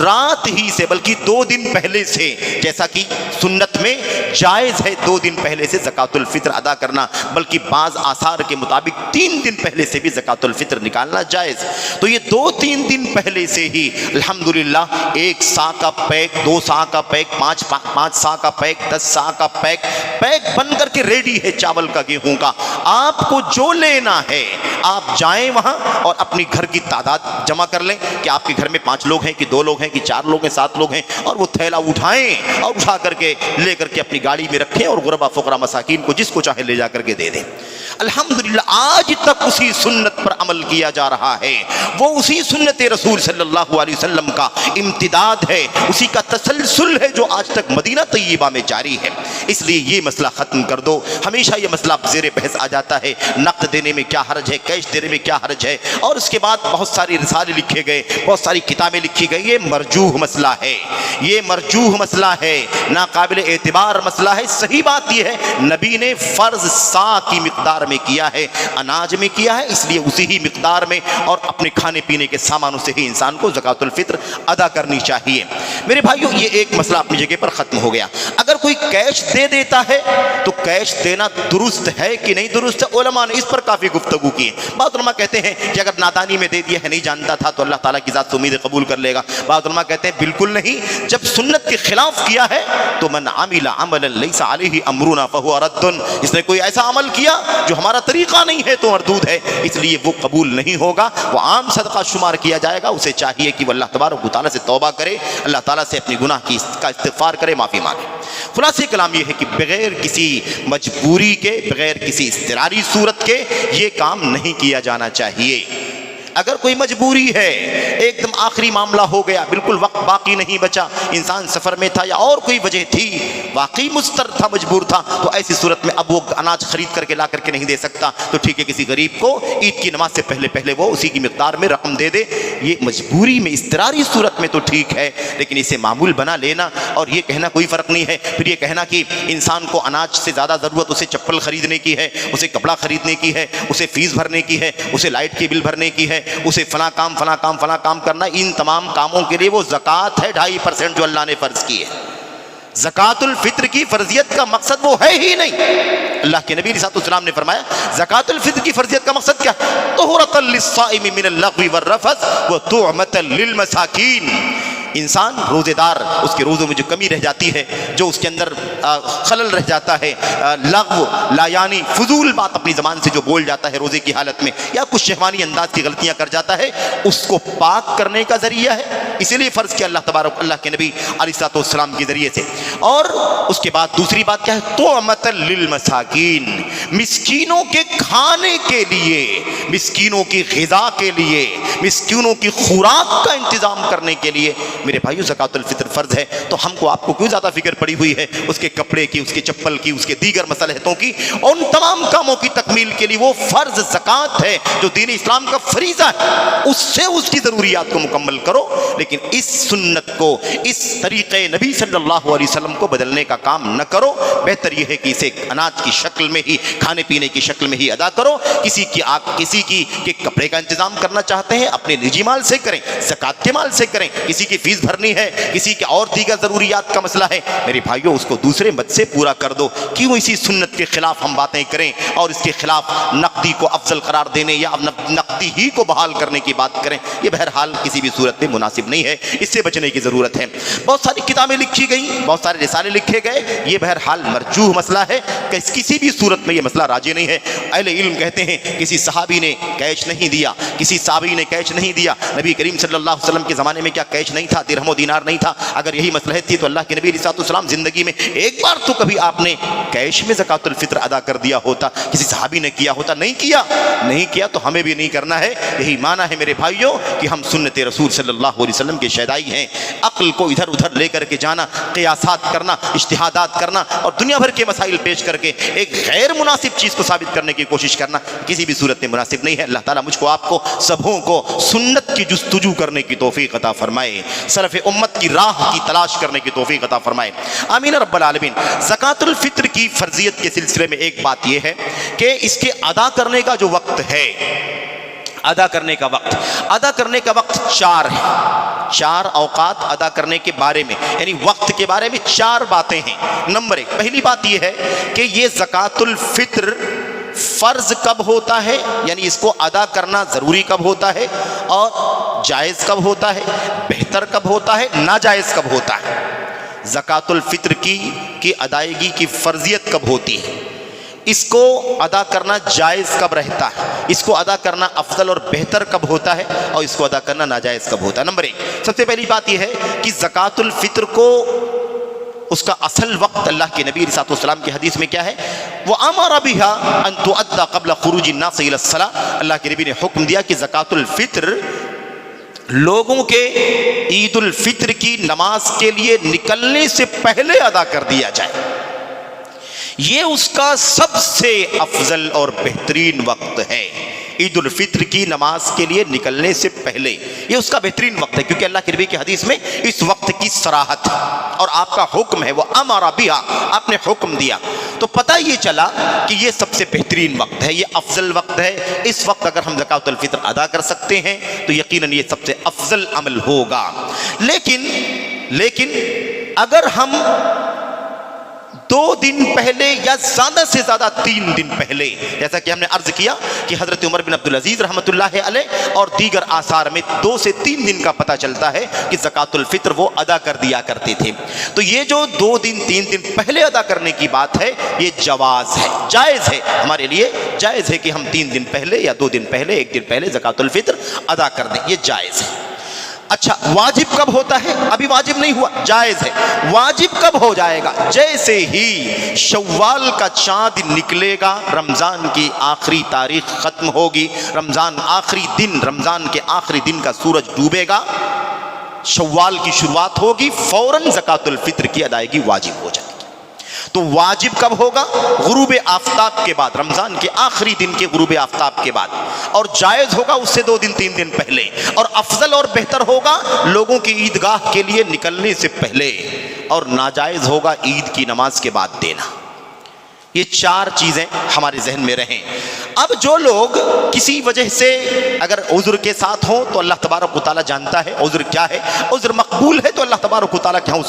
رات ہی سے, بلکہ 2 دن پہلے سے, جیسا کہ سنت میں جائز ہے 2 دن پہلے سے زکوٰۃ الفطر ادا کرنا, بلکہ بعض آثار کے مطابق 3 دن پہلے سے بھی زکوٰۃ الفطر نکالنا جائز. تو یہ 2-3 دن پہلے سے ہی الحمدللہ 1 سا کا پیک, 2 سا کا پیک, 5 سا کا پیک, 10 سا کا پیک بن کر کے ریڈی ہے چاول کا, گیہوں کا. آپ کو جو لینا ہے آپ جائیں وہاں اور اپنی گھر کی تعداد جمع کر لیں کہ آپ کے گھر میں 5 لوگ ہیں کہ 2 لوگ ہیں کہ 4 لوگ ہیں, 7 لوگ ہیں, اور وہ تھیلا اٹھائیں اور اٹھا کر کے لے کر کے اپنی گاڑی میں رکھیں اور غربا فقراء مساکین کو جس کو چاہے لے جا کر کے دے دیں. الحمدللہ آج تک اسی سنت پر عمل کیا جا رہا ہے. وہ اسی سنت رسول صلی اللہ علیہ وسلم کا امتداد ہے, اسی کا تسلسل ہے جو آج تک مدینہ طیبہ میں جاری ہے. اس لیے یہ مسئلہ ختم کر دو. ہمیشہ یہ مسئلہ زیر بحث آ جاتا ہے, نقد دینے میں کیا حرج ہے, کیش دینے میں کیا حرج ہے, اور اس کے بعد بہت ساری رسالے لکھے گئے, بہت ساری کتابیں لکھی گئی. یہ مرجوح مسئلہ ہے, یہ مرجوح مسئلہ ہے, ناقابل اعتبار مسئلہ ہے. صحیح بات یہ ہے نبی نے فرض سا کی مقدار میں کیا ہے, اناج میں کیا ہے, اس لیے اسی ہی مقدار میں اور اپنے کھانے پینے کے سامانوں سے ہی انسان کو زکوٰۃ الفطر ادا کرنی چاہیے. میرے بھائیو یہ ایک مسئلہ اپنی جگہ پر ختم ہو گیا. اگر کوئی کیش دے دیتا ہے تو کیش دینا درست ہے کہ نہیں درست ہے, علماء نے اس پر کافی گفتگو کی ہے. بعض علماء کہتے ہیں کہ اگر نادانی میں دے دیا ہے, نہیں جانتا تھا, تو اللہ تعالیٰ کی ذات سے امید قبول کر لے گا. بعض علماء کہتے ہیں بالکل نہیں, جب سنت کے خلاف کیا ہے تو من عمل عملا لیس علیہ امرنا فہو رد, اس نے کوئی ایسا عمل کیا جو ہمارا طریقہ نہیں ہے تو مردود ہے, اس لیے وہ قبول نہیں ہوگا, وہ عام صدقہ شمار کیا جائے گا. اسے چاہیے کہ وہ اللہ تبارک و تعالیٰ سے توبہ کرے, اللہ تعالیٰ سے اپنی گناہ کا استغفار کرے, معافی مانگے. خلاصہ کلام یہ ہے کہ بغیر کسی مجبوری کے, بغیر کسی اضطراری صورت کے یہ کام نہیں کیا جانا چاہیے. اگر کوئی مجبوری ہے, ایک دم آخری معاملہ ہو گیا, بالکل وقت باقی نہیں بچا, انسان سفر میں تھا یا اور کوئی وجہ تھی, واقعی مضطر تھا, مجبور تھا, تو ایسی صورت میں اب وہ اناج خرید کر کے لا کر کے نہیں دے سکتا, تو ٹھیک ہے کسی غریب کو عید کی نماز سے پہلے وہ اسی کی مقدار میں رقم دے دے. یہ مجبوری میں, اضطراری صورت میں تو ٹھیک ہے, لیکن اسے معمول بنا لینا اور یہ کہنا کوئی فرق نہیں ہے. پھر یہ کہنا کہ انسان کو اناج سے زیادہ ضرورت اسے چپل خریدنے کی ہے, اسے کپڑا خریدنے کی ہے, اسے فیس بھرنے کی ہے, اسے لائٹ کی بل بھرنے کی ہے, اسے فلاں کام کرنا, ان تمام کاموں کے لیے وہ زکوٰۃ ہے 2.5% جو اللہ نے فرض کی ہے. زکوٰۃ الفطر کی فرضیت کا مقصد وہ ہے ہی نہیں. اللہ کے نبی علیہ السلام نے فرمایا زکوٰۃ الفطر کی فرضیت کا مقصد کیا ہے؟ طہورۃ للصائم من اللغو والرفث وطعمۃ للمساکین. انسان روزے دار, اس کے روزوں میں جو کمی رہ جاتی ہے, جو اس کے اندر خلل رہ جاتا ہے, لغو لا یعنی فضول بات اپنی زبان سے جو بول جاتا ہے روزے کی حالت میں, یا کچھ شہوانی انداز کی غلطیاں کر جاتا ہے, اس کو پاک کرنے کا ذریعہ ہے. اسی لیے فرض کیا اللہ تبارک اللہ کے نبی علیہ السلام کے ذریعے سے. اور اس کے بعد دوسری بات کیا ہے؟ طعمۃ للمساکین, مسکینوں کے کھانے کے لیے, مسکینوں کی غذا کے لیے, مسکینوں کی خوراک کا انتظام کرنے کے لیے. میرے بھائیو زکوٰۃ الفطر فرض ہے, تو ہم کو آپ کو کیوں زیادہ فکر پڑی ہوئی ہے اس کے کپڑے کی, اس کے چپل کی, اس کے دیگر مصلحتوں کی؟ اور ان تمام کاموں کی تکمیل کے لیے وہ فرض زکوٰۃ ہے جو دین اسلام کا فریضہ ہے, اس سے اس کی ضروریات کو مکمل کرو. لیکن اس سنت کو, اس طریقے نبی صلی اللہ علیہ وسلم کو بدلنے کا کام نہ کرو. بہتر یہ ہے کہ اسے اناج کی شکل میں ہی کھانے پینے کی شکل میں ہی ادا کرو. کسی کی کپڑے کا انتظام کرنا چاہتے ہیں اپنے نجی مال سے کریں, زکوٰۃ کے مال سے کریں. کسی کی فیس بھرنی ہے, کسی کے اور دیگر ضروریات کا مسئلہ ہے, میرے بھائیوں اس کو دوسرے مد سے پورا کر دو. کیوں اسی سنت کے خلاف ہم باتیں کریں اور اس کے خلاف نقدی کو افضل قرار دینے یا نقدی ہی کو بحال کرنے کی بات کریں؟ یہ بہرحال کسی بھی صورت میں مناسب نہیں ہے, اس سے بچنے کی ضرورت ہے. بہت ساری کتابیں لکھی گئیں, بہت سارے رسالے لکھے گئے, یہ بہرحال مرجوح مسئلہ ہے کہ کسی بھی صورت میں یہ مسئلہ راجع نہیں ہے. اہل علم کہتے ہیں کسی صحابی نے کیش نہیں دیا, کسی صحابی نے کیش نہیں دیا. نبی کریم صلی اللہ علیہ وسلم کے زمانے میں کیا کیش نہیں تھا, درہم و دینار نہیں تھا؟ اگر یہی مسئلہ تھی تو اللہ کے نبی علیہ السلام زندگی میں ایک بار تو کبھی آپ نے کیش میں زکوٰۃ الفطر ادا کر دیا ہوتا, کسی صحابی نے کیا ہوتا. نہیں کیا تو ہمیں بھی نہیں کرنا ہے. یہی معنی ہے میرے بھائیوں کہ ہم سنت رسول صلی اللہ علیہ وسلم کے شیدائی ہیں. عقل کو ادھر ادھر لے کر کے جانا, قیاسات کرنا, اجتہادات کرنا اور دنیا بھر کے مسائل پیش کر کے ایک غیر مناسب چیز کو ثابت کرنے کی کوشش کرنا کسی بھی صورت میں مناسب نہیں ہے. اللہ تعالیٰ مجھ کو آپ کو سبوں کو سنت کی جستجو کرنے کی توفیق عطا فرمائے, سلف امت کی راہ کی تلاش کرنے کی توفیق عطا فرمائے. آمین رب العالمین. زکوٰۃ الفطر کی فرضیت کے سلسلے میں ایک بات یہ ہے کہ اس کے ادا کرنے کا جو وقت ہے, ادا کرنے کا وقت 4 ہے. 4 اوقات ادا کرنے کے بارے میں, یعنی وقت کے بارے میں 4 باتیں ہیں. نمبر 1, پہلی بات یہ ہے کہ یہ زکوٰۃ الفطر فرض کب ہوتا ہے, یعنی اس کو ادا کرنا ضروری کب ہوتا ہے, اور جائز کب ہوتا ہے, بہتر کب ہوتا ہے, ناجائز کب ہوتا ہے. زکوٰۃ الفطر کی ادائیگی کی فرضیت کب ہوتی ہے, اس کو ادا کرنا جائز کب رہتا ہے, اس کو ادا کرنا افضل اور بہتر کب ہوتا ہے, اور اس کو ادا کرنا ناجائز کب ہوتا ہے. نمبر 1, سب سے پہلی بات یہ ہے کہ زکوٰۃ الفطر کو اس کا اصل وقت اللہ کے نبی علیہ السلام کی حدیث میں کیا ہے, وہ امر بها ان تؤدى قبل خروج الناس الى الصلاة. اللہ کے نبی نے حکم دیا کہ زکوٰۃ الفطر لوگوں کے عید الفطر کی نماز کے لیے نکلنے سے پہلے ادا کر دیا جائے. یہ اس کا سب سے افضل اور بہترین وقت ہے. عید الفطر کی نماز کے لیے نکلنے سے پہلے یہ اس کا بہترین وقت ہے, کیونکہ اللہ کے نبی کی حدیث میں اس وقت کی صراحت ہے اور آپ کا حکم ہے, وہ امر بہا, آپ نے حکم دیا. تو پتہ یہ چلا کہ یہ سب سے بہترین وقت ہے, یہ افضل وقت ہے. اس وقت اگر ہم زکوٰۃ الفطر ادا کر سکتے ہیں تو یقیناً یہ سب سے افضل عمل ہوگا. لیکن اگر ہم 2 دن پہلے یا زیادہ سے زیادہ 3 دن پہلے, جیسا کہ ہم نے عرض کیا کہ حضرت عمر بن عبدالعزیز رحمۃ اللہ علیہ اور دیگر آثار میں 2 سے 3 دن کا پتہ چلتا ہے کہ زکوٰۃ الفطر وہ ادا کر دیا کرتے تھے. تو یہ جو 2 دن 3 دن پہلے ادا کرنے کی بات ہے, یہ جواز ہے, جائز ہے, ہمارے لیے جائز ہے کہ ہم 3 دن پہلے یا 2 دن پہلے 1 دن پہلے زکوٰۃ الفطر ادا کر دیں, یہ جائز ہے. اچھا, واجب کب ہوتا ہے؟ ابھی واجب نہیں ہوا, جائز ہے. واجب کب ہو جائے گا؟ جیسے ہی شوال کا چاند نکلے گا, رمضان کی آخری تاریخ ختم ہوگی, رمضان کے آخری دن کا سورج ڈوبے گا, شوال کی شروعات ہوگی, فوراً زکوٰۃ الفطر کی ادائیگی واجب ہو جائے گی. تو واجب کب ہوگا؟ غروب آفتاب کے بعد, رمضان کے آخری دن کے غروب آفتاب کے بعد. اور جائز ہوگا اس سے 2 دن 3 دن پہلے, اور افضل اور بہتر ہوگا لوگوں کی عیدگاہ کے لیے نکلنے سے پہلے, اور ناجائز ہوگا عید کی نماز کے بعد دینا. یہ 4 چیزیں ہمارے ذہن میں رہیں. اب جو لوگ کسی وجہ سے اگر عذر کے ساتھ ہوں تو اللہ تبارک و تعالیٰ جانتا ہے عذر کیا ہے, عذر مقبول ہے تو اللہ تبارک و تعالیٰ کے ہاں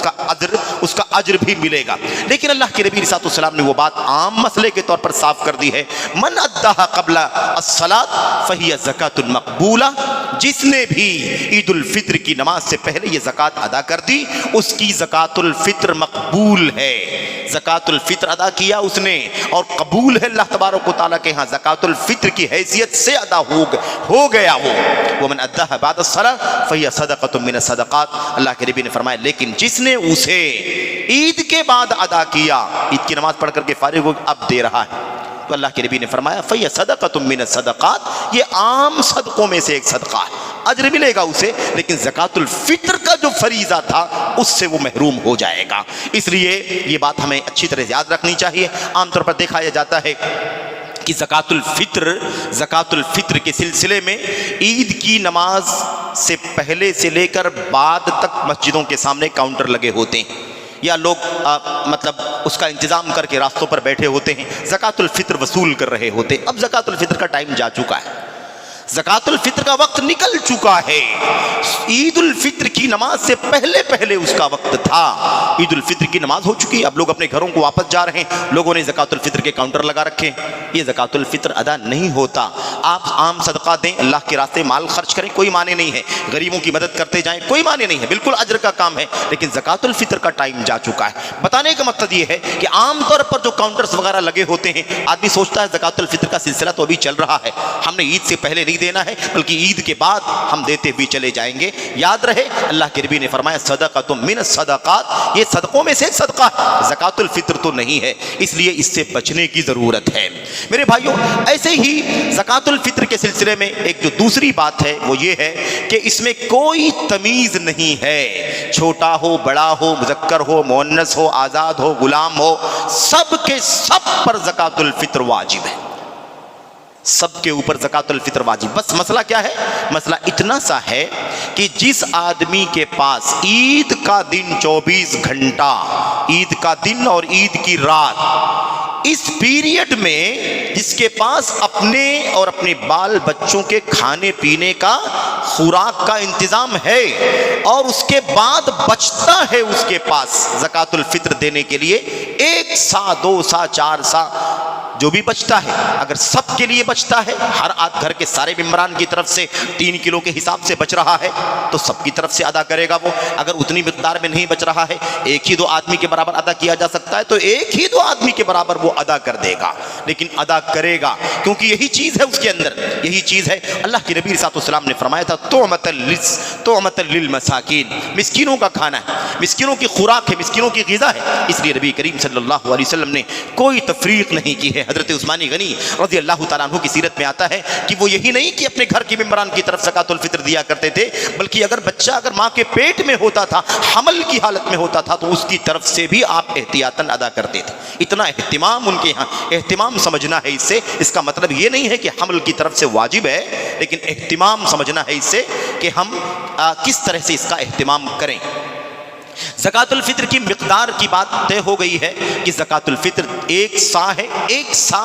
اس کا اجر بھی ملے گا. لیکن اللہ کے نبی صلی اللہ علیہ وسلم نے وہ بات عام مسئلے کے طور پر صاف کر دی ہے, من اداها قبل الصلاۃ فہی زکوۃ مقبولہ. جس نے بھی عید الفطر کی نماز سے پہلے یہ زکوٰۃ ادا کر دی, اس کی زکوٰۃ الفطر مقبول ہے. زکوٰۃ الفطر ادا کیا اس نے اور قبول ہے اللہ تبارک و تعالیٰ کے ہاں, زکوٰۃ الفطر کی حیثیت سے ادا ہو گیا وہ. ومن اداها بعد الصلاۃ فہی صدقۃ من الصدقات. اللہ کے نبی نے فرمایا لیکن جس نے اسے عید کے بعد ادا کیا, عید کی نماز پڑھ کر کے فارغ ہو اب دے رہا ہے, تو اللہ کے نبی نے فرمایا فہی صدقۃ من الصدقات, یہ عام صدقوں میں سے ایک صدقہ ہے, اجر ملے گا اسے, لیکن زکوٰۃ الفطر کا جو فریضہ تھا اس سے وہ محروم ہو جائے گا. اس لیے یہ بات ہمیں اچھی طرح یاد رکھنی چاہیے. عام طور پر دیکھا جاتا ہے کہ زکوٰۃ الفطر کے سلسلے میں عید کی نماز سے پہلے سے لے کر بعد تک مسجدوں کے سامنے کاؤنٹر لگے ہوتے ہیں. یا لوگ مطلب اس کا انتظام کر کے راستوں پر بیٹھے ہوتے ہیں، زکوٰۃ الفطر وصول کر رہے ہوتے. اب زکوٰۃ الفطر کا ٹائم جا چکا ہے، زکوٰۃ الفطر کا وقت نکل چکا ہے. عید الفطر کی نماز سے پہلے پہلے اس کا وقت تھا. عید الفطر کی نماز ہو چکی ہے، اب لوگ اپنے گھروں کو واپس جا رہے ہیں. لوگوں نے زکوٰۃ الفطر کے کاؤنٹر لگا رکھے ہیں. یہ زکوٰۃ الفطر ادا نہیں ہوتا. آپ عام صدقہ دیں، اللہ کے راستے مال خرچ کریں، کوئی معنی نہیں ہے. غریبوں کی مدد کرتے جائیں، کوئی معنی نہیں ہے، بالکل اجر کا کام ہے. لیکن زکوٰۃ الفطر کا ٹائم جا چکا ہے. بتانے کا مقصد یہ ہے کہ عام طور پر جو کاؤنٹرز وغیرہ لگے ہوتے ہیں، آدمی سوچتا ہے زکوٰۃ الفطر کا سلسلہ تو ابھی چل رہا ہے، ہم نے عید سے پہلے نہیں دینا ہے بلکہ عید کے بعد ہم دیتے ہوئے چلے جائیں گے. یاد رہے اللہ کے نبی نے فرمایا صدقۃ من الصدقات، یہ صدقوں میں سے ایک صدقہ ہے، زکوٰۃ الفطر تو نہیں ہے، اس لیے اس سے بچنے کی ضرورت ہے. میرے بھائیوں، ایسے ہی زکوٰۃ الفطر کے سلسلے میں ایک جو دوسری بات ہے وہ یہ ہے کہ اس میں کوئی تمیز نہیں ہے. چھوٹا ہو، بڑا ہو، مذکر ہو، مؤنث ہو، آزاد ہو، غلام ہو، سب کے سب پر زکوٰۃ الفطر واجب ہے. سب کے اوپر زکوٰۃ الفطر واجب. بس مسئلہ کیا ہے؟ مسئلہ اتنا سا ہے کہ جس آدمی کے پاس عید کا دن 24 گھنٹہ، عید کا دن اور عید کی رات، اس پیریڈ میں جس کے پاس اپنے اور اپنے بال بچوں کے کھانے پینے کا، خوراک کا انتظام ہے، اور اس کے بعد بچتا ہے اس کے پاس زکوٰۃ الفطر دینے کے لیے 1 سا 2 سا 4 سا جو بھی بچتا ہے، اگر سب کے لیے بچتا ہے، ہر گھر کے سارے ممبران کی طرف سے 3 کلو کے حساب سے بچ رہا ہے تو سب کی طرف سے ادا کرے گا وہ. اگر اتنی مقدار میں نہیں بچ رہا ہے، 1 ہی 2 آدمی کے برابر ادا کیا جا سکتا ہے تو 1 ہی 2 آدمی کے برابر وہ ادا کر دے گا، لیکن ادا کرے گا کیونکہ یہی چیز ہے اس کے اندر، یہی چیز ہے. اللہ کے نبی صلی اللہ علیہ وسلم نے فرمایا تھا طعمۃ للمساکین، مسکینوں کا کھانا ہے، مسکینوں کی خوراک ہے، مسکینوں کی غذا ہے. اس لیے نبی کریم صلی اللہ علیہ وسلم نے کوئی تفریق نہیں کی ہے. حضرت عثمانی غنی رضی اللہ تعالیٰ عنہ کی سیرت میں آتا ہے کہ وہ یہی نہیں کہ اپنے گھر کے ممبران کی طرف زکوٰۃ الفطر دیا کرتے تھے، بلکہ اگر بچہ اگر ماں کے پیٹ میں ہوتا تھا، حمل کی حالت میں ہوتا تھا، تو اس کی طرف سے بھی آپ احتیاطاً ادا کرتے تھے. اتنا اہتمام ان کے یہاں. اہتمام سمجھنا ہے اس سے، اس کا مطلب یہ نہیں ہے کہ حمل کی طرف سے واجب ہے، لیکن اہتمام سمجھنا ہے اس سے کہ ہم کس طرح سے اس کا اہتمام کریں. زکوٰۃ الفطر کی مقدار کی بات طے ہو گئی ہے کہ زکوٰۃ الفطر 1 سا ہے. 1 سا،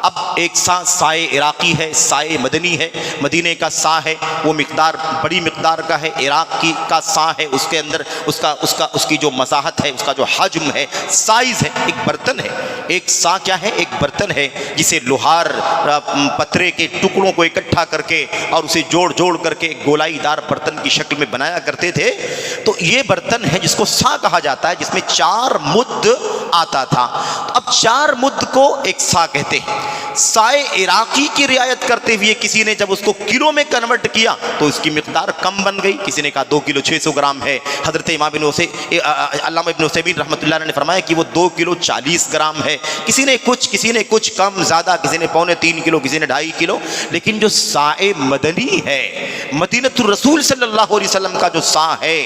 اب 1 سا سائے عراقی ہے، سائے مدنی ہے. مدینے کا سا ہے وہ مقدار بڑی مقدار کا ہے، عراق کی کا سا ہے، اس کے اندر اس کی جو مساحت ہے، اس کا جو حجم ہے، سائز ہے، ایک برتن ہے. 1 سا کیا ہے؟ ایک برتن ہے جسے لوہار پتھرے کے ٹکڑوں کو اکٹھا کر کے اور اسے جوڑ کر کے ایک گولائی دار برتن کی شکل میں بنایا کرتے تھے. تو یہ برتن ہے جس کو سا کہا جاتا ہے، جس میں 4 مد آتا تھا. اب 4 مد کو 1 سا کہتے ہیں. سائے عراقی کی رعایت کرتے ہوئے کسی نے جب اس کو کلو میں کنورٹ کیا تو اس کی مقدار کم بن گئی. کسی نے کہا 2 کلو 600 گرام ہے. حضرت علامہ ابن عثیمین رحمۃ اللہ علیہ نے فرمایا کہ وہ 2 کلو 40 گرام ہے. کسی نے کچھ کم زیادہ، کسی نے 2.25 کلو، کسی نے 2.5 کلو. لیکن جو سائے مدنی ہے، مدینۃ الرسول صلی اللہ علیہ وسلم کا جو سا ہے،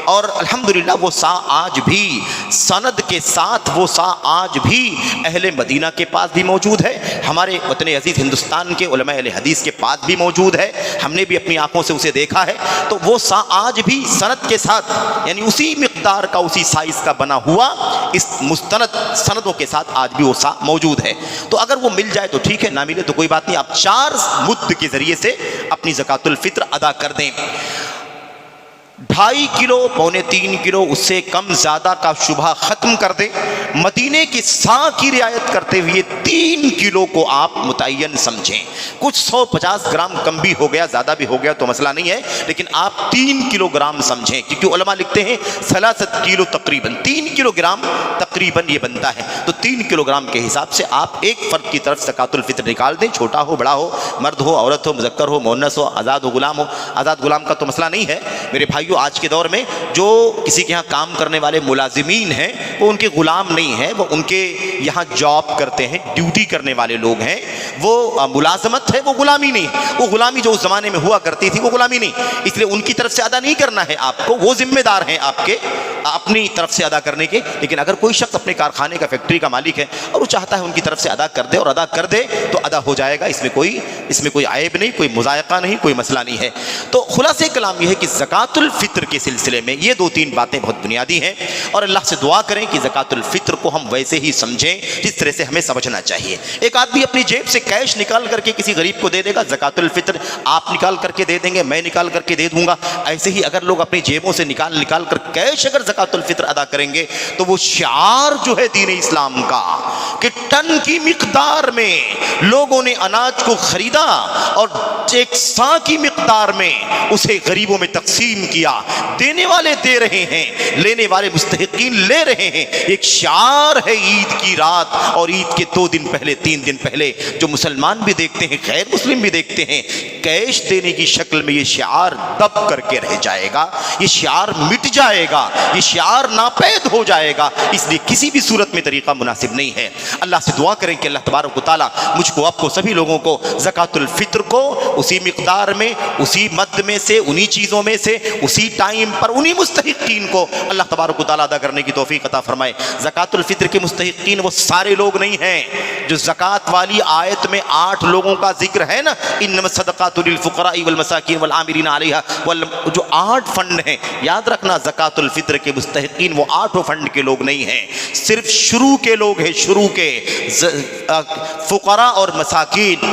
اور الحمدللہ وہ سا آج بھی سند کے ساتھ، وہ سا آج بھی اہل مدینہ کے پاس بھی موجود ہے، ہمارے وطن عزیز ہندوستان کے علماء اہل حدیث کے پاس بھی موجود ہے. ہم نے بھی اپنی آنکھوں سے اسے دیکھا ہے. تو وہ سا آج بھی سند کے ساتھ، یعنی اسی مقدار کا، اسی سائز کا بنا ہوا، اس مستند سندوں کے ساتھ آج بھی وہ سا موجود ہے. تو اگر وہ مل جائے تو ٹھیک ہے، نہ ملے تو کوئی بات نہیں. آپ 4 مد کے ذریعے سے اپنی زکوٰۃ الفطر ادا کر دیں. 2.5 کلو 3.25 کلو، اس سے کم زیادہ کا شبہ ختم کر دیں. مدینے کی سا کی رعایت کرتے ہوئے 3 کلو کو آپ متعین سمجھیں. کچھ 150 گرام کم بھی ہو گیا، زیادہ بھی ہو گیا تو مسئلہ نہیں ہے، لیکن آپ 3 کلو گرام سمجھیں، کیونکہ علماء لکھتے ہیں 3 کلو تقریباً، 3 کلو گرام تقریباً یہ بنتا ہے. تو 3 کلو گرام کے حساب سے آپ ایک فرد کی طرف زکوٰۃ الفطر نکال دیں. چھوٹا ہو، بڑا ہو، مرد ہو، عورت ہو، مذکر ہو، مؤنث ہو، آزاد ہو، غلام ہو. آزاد غلام کا تو مسئلہ نہیں ہے میرے بھائی. آج کے دور میں جو کسی کے یہاں کام کرنے والے ملازمین ہیں وہ ان کے غلام نہیں ہیں، وہ ان کے یہاں جاب کرتے ہیں، ڈیوٹی کرنے والے لوگ ہیں. وہ ملازمت ہے، وہ غلامی نہیں، وہ غلامی جو اس زمانے میں ہوا کرتی تھی وہ غلامی نہیں، اس لیے ان کی طرف سے ادا نہیں کرنا ہے آپ کو، وہ ذمہ دار ہیں آپ کے اپنی طرف سے ادا کرنے کے. لیکن اگر کوئی شخص اپنے کارخانے کا فیکٹری کا مالک ہے اور وہ چاہتا ہے ان کی طرف سے ادا کر دے اور ادا کر دے تو ادا ہو جائے گا، اس میں کوئی عیب نہیں، کوئی مضائقہ نہیں، کوئی مسئلہ نہیں ہے. تو خلاصہ کلام یہ ہے کہ زکوٰۃ الفطر کے سلسلے میں یہ 2-3 باتیں بہت بنیادی ہیں، اور اللہ سے دعا کریں کہ زکوٰۃ الفطر کو ہم ویسے ہی سمجھیں جس طرح سے ہمیں سمجھنا چاہیے. ایک آدمی اپنی جیب سے کیش نکال کر کے کسی غریب کو دے دے گا، زکوٰۃ الفطر آپ نکال کر کے دے دیں گے، میں نکال کر کے دے دوں گا. ایسے ہی اگر لوگ اپنی جیبوں سے نکال کر کیش اگر زکوٰۃ الفطر ادا کریں گے تو وہ شعار جو ہے دین اسلام کا کہ ٹن کی مقدار میں لوگوں نے اناج کو خریدا اور 1 سا کی مقدار میں اسے غریبوں میں تقسیم کیا، دینے والے دے رہے ہیں، لینے والے مستحقین لے رہے ہیں. ایک شعار ہے عید کی رات اور عید کے 2 دن پہلے 3 دن پہلے جو مسلمان بھی دیکھتے ہیں، غیر مسلم بھی دیکھتے ہیں، کیش دینے کی شکل میں یہ شعار دب کر کے رہ جائے گا، یہ شعار مٹ جائے گا، یہ شعار ناپید ہو جائے گا. اس لیے کسی بھی صورت میں طریقہ مناسب نہیں ہے. اللہ سے دعا کریں کہ اللہ تبارک و تعالیٰ مجھ کو، آپ کو، سبھی لوگوں کو زکوٰۃ الفطر کو اسی مقدار میں، اسی مد میں سے، انہی چیزوں میں سے، اسی ٹائم پر انہی مستحقین کو اللہ تبارک و تعالیٰ ادا کرنے کی توفیق عطا فرمائے. زکوٰۃ الفطر کے مستحقین وہ سارے لوگ نہیں ہیں جو زکوٰۃ والی آیت میں 8 لوگوں کا ذکر ہے نا، انما الصدقات للفقراء والمساکین والعاملین علیہا، جو 8 فنڈ ہیں، یاد رکھنا زکوٰۃ الفطر کے مستحقین وہ 8 فنڈ کے لوگ نہیں ہیں، صرف شروع کے لوگ ہیں، شروع کے فقراء اور مساکین.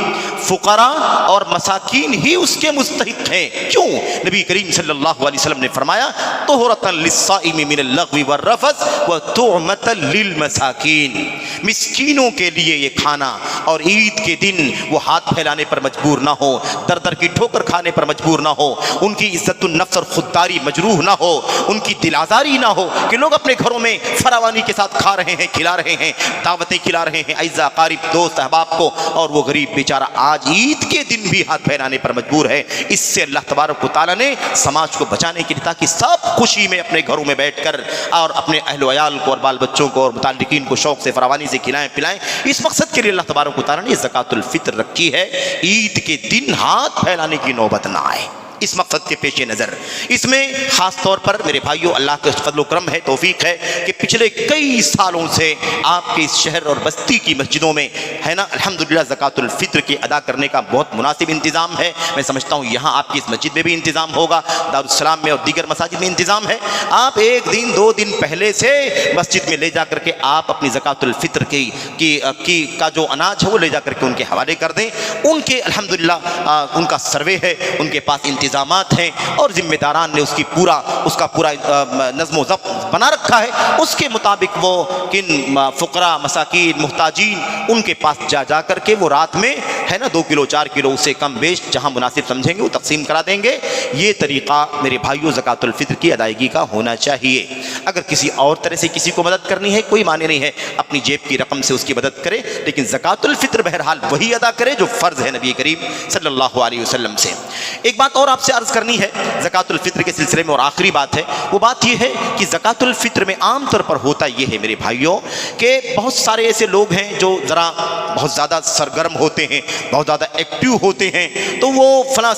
فقراء اور مساکین ہی اس کے مستحق ہیں. کیوں؟ نبی کریم صلی اللہ علیہ وسلم نے فرمایا طہرۃ للصائم من اللغو والرفث وطعمۃ للمساکین. مسکینوں کے لیے یہ کھانا اور عید کے دن وہ ہاتھ پھیلانے پر مجبور نہ ہو، در در کی ٹھوکر کھانے پر مجبور نہ ہو، ان کی عزت النفس اور خودداری مجروح نہ ہو، ان کی دل آزاری نہ ہو کہ لوگ اپنے گھروں میں فراوانی کے ساتھ کھا رہے ہیں، کھلا رہے ہیں، دعوتیں کھلا رہے ہیں اعزا اقارب دوست احباب کو، اور وہ غریب بیچارہ آج عید کے دن بھی ہاتھ پھیلانے پر مجبور ہے. اس سے اللہ تبارک و تعالیٰ نے سماج کو بچانے کے لیے تاکہ سب خوشی میں اپنے گھروں میں بیٹھ کر اور اپنے اہل و عیال کو اور بال بچوں کو اور متعلقین کو شوق سے فراوانی سے کھلائیں پلائیں. اس مقصد کے لیے اللہ تبارک و تعالیٰ نے زکوٰۃ الفطر رکھی ہے، عید کے دن ہاتھ پھیلانے کی نوبت نہ آئے. اس مقصد کے پیش نظر اس میں خاص طور پر میرے بھائیوں اللہ کا فضل و کرم ہے، توفیق ہے کہ پچھلے کئی سالوں سے آپ کے اس شہر اور بستی کی مسجدوں میں ہے نا الحمدللہ زکوٰۃ الفطر کے ادا کرنے کا بہت مناسب انتظام ہے. میں سمجھتا ہوں یہاں آپ کی اس مسجد میں بھی انتظام ہوگا، دارالسلام میں اور دیگر مساجد میں انتظام ہے. آپ 1 دن 2 دن پہلے سے مسجد میں لے جا کر کے آپ اپنی زکوٰۃ الفطر کا جو اناج ہے وہ لے جا کر کے ان کے حوالے کر دیں. ان کے الحمدللہ ان کا سروے ہے، ان کے پاس انتظامات ہیں اور ذمہ داران نے اس کا پورا نظم و ضبط بنا رکھا ہے. اس کے مطابق وہ کن فقراء مساکین محتاجین ان کے پاس جا کر کے وہ رات میں ہے نا 2 کلو 4 کلو اسے کم بیش جہاں مناسب سمجھیں گے وہ تقسیم کرا دیں گے. یہ طریقہ میرے بھائیوں زکوٰۃ الفطر کی ادائیگی کا ہونا چاہیے. اگر کسی اور طرح سے کسی کو مدد کرنی ہے کوئی معنی نہیں ہے، اپنی جیب کی رقم سے اس کی مدد کرے، لیکن زکوٰۃ الفطر بہرحال وہی ادا کرے جو فرض ہے نبی کریم صلی اللہ علیہ وسلم سے. ایک بات اور آپ سے عرض کرنی ہے زکوٰۃ الفطر کے سلسلے میں، اور آخری بات ہے، وہ بات یہ ہے کہ زکوٰۃ الفطر میں عام طور پر ہوتا یہ ہے میرے بھائیوں کہ بہت سارے ایسے لوگ ہیں جو ذرا بہت زیادہ سرگرم ہوتے ہیں، بہت زیادہ ایکٹیو ہوتے ہیں، تو وہ فلاں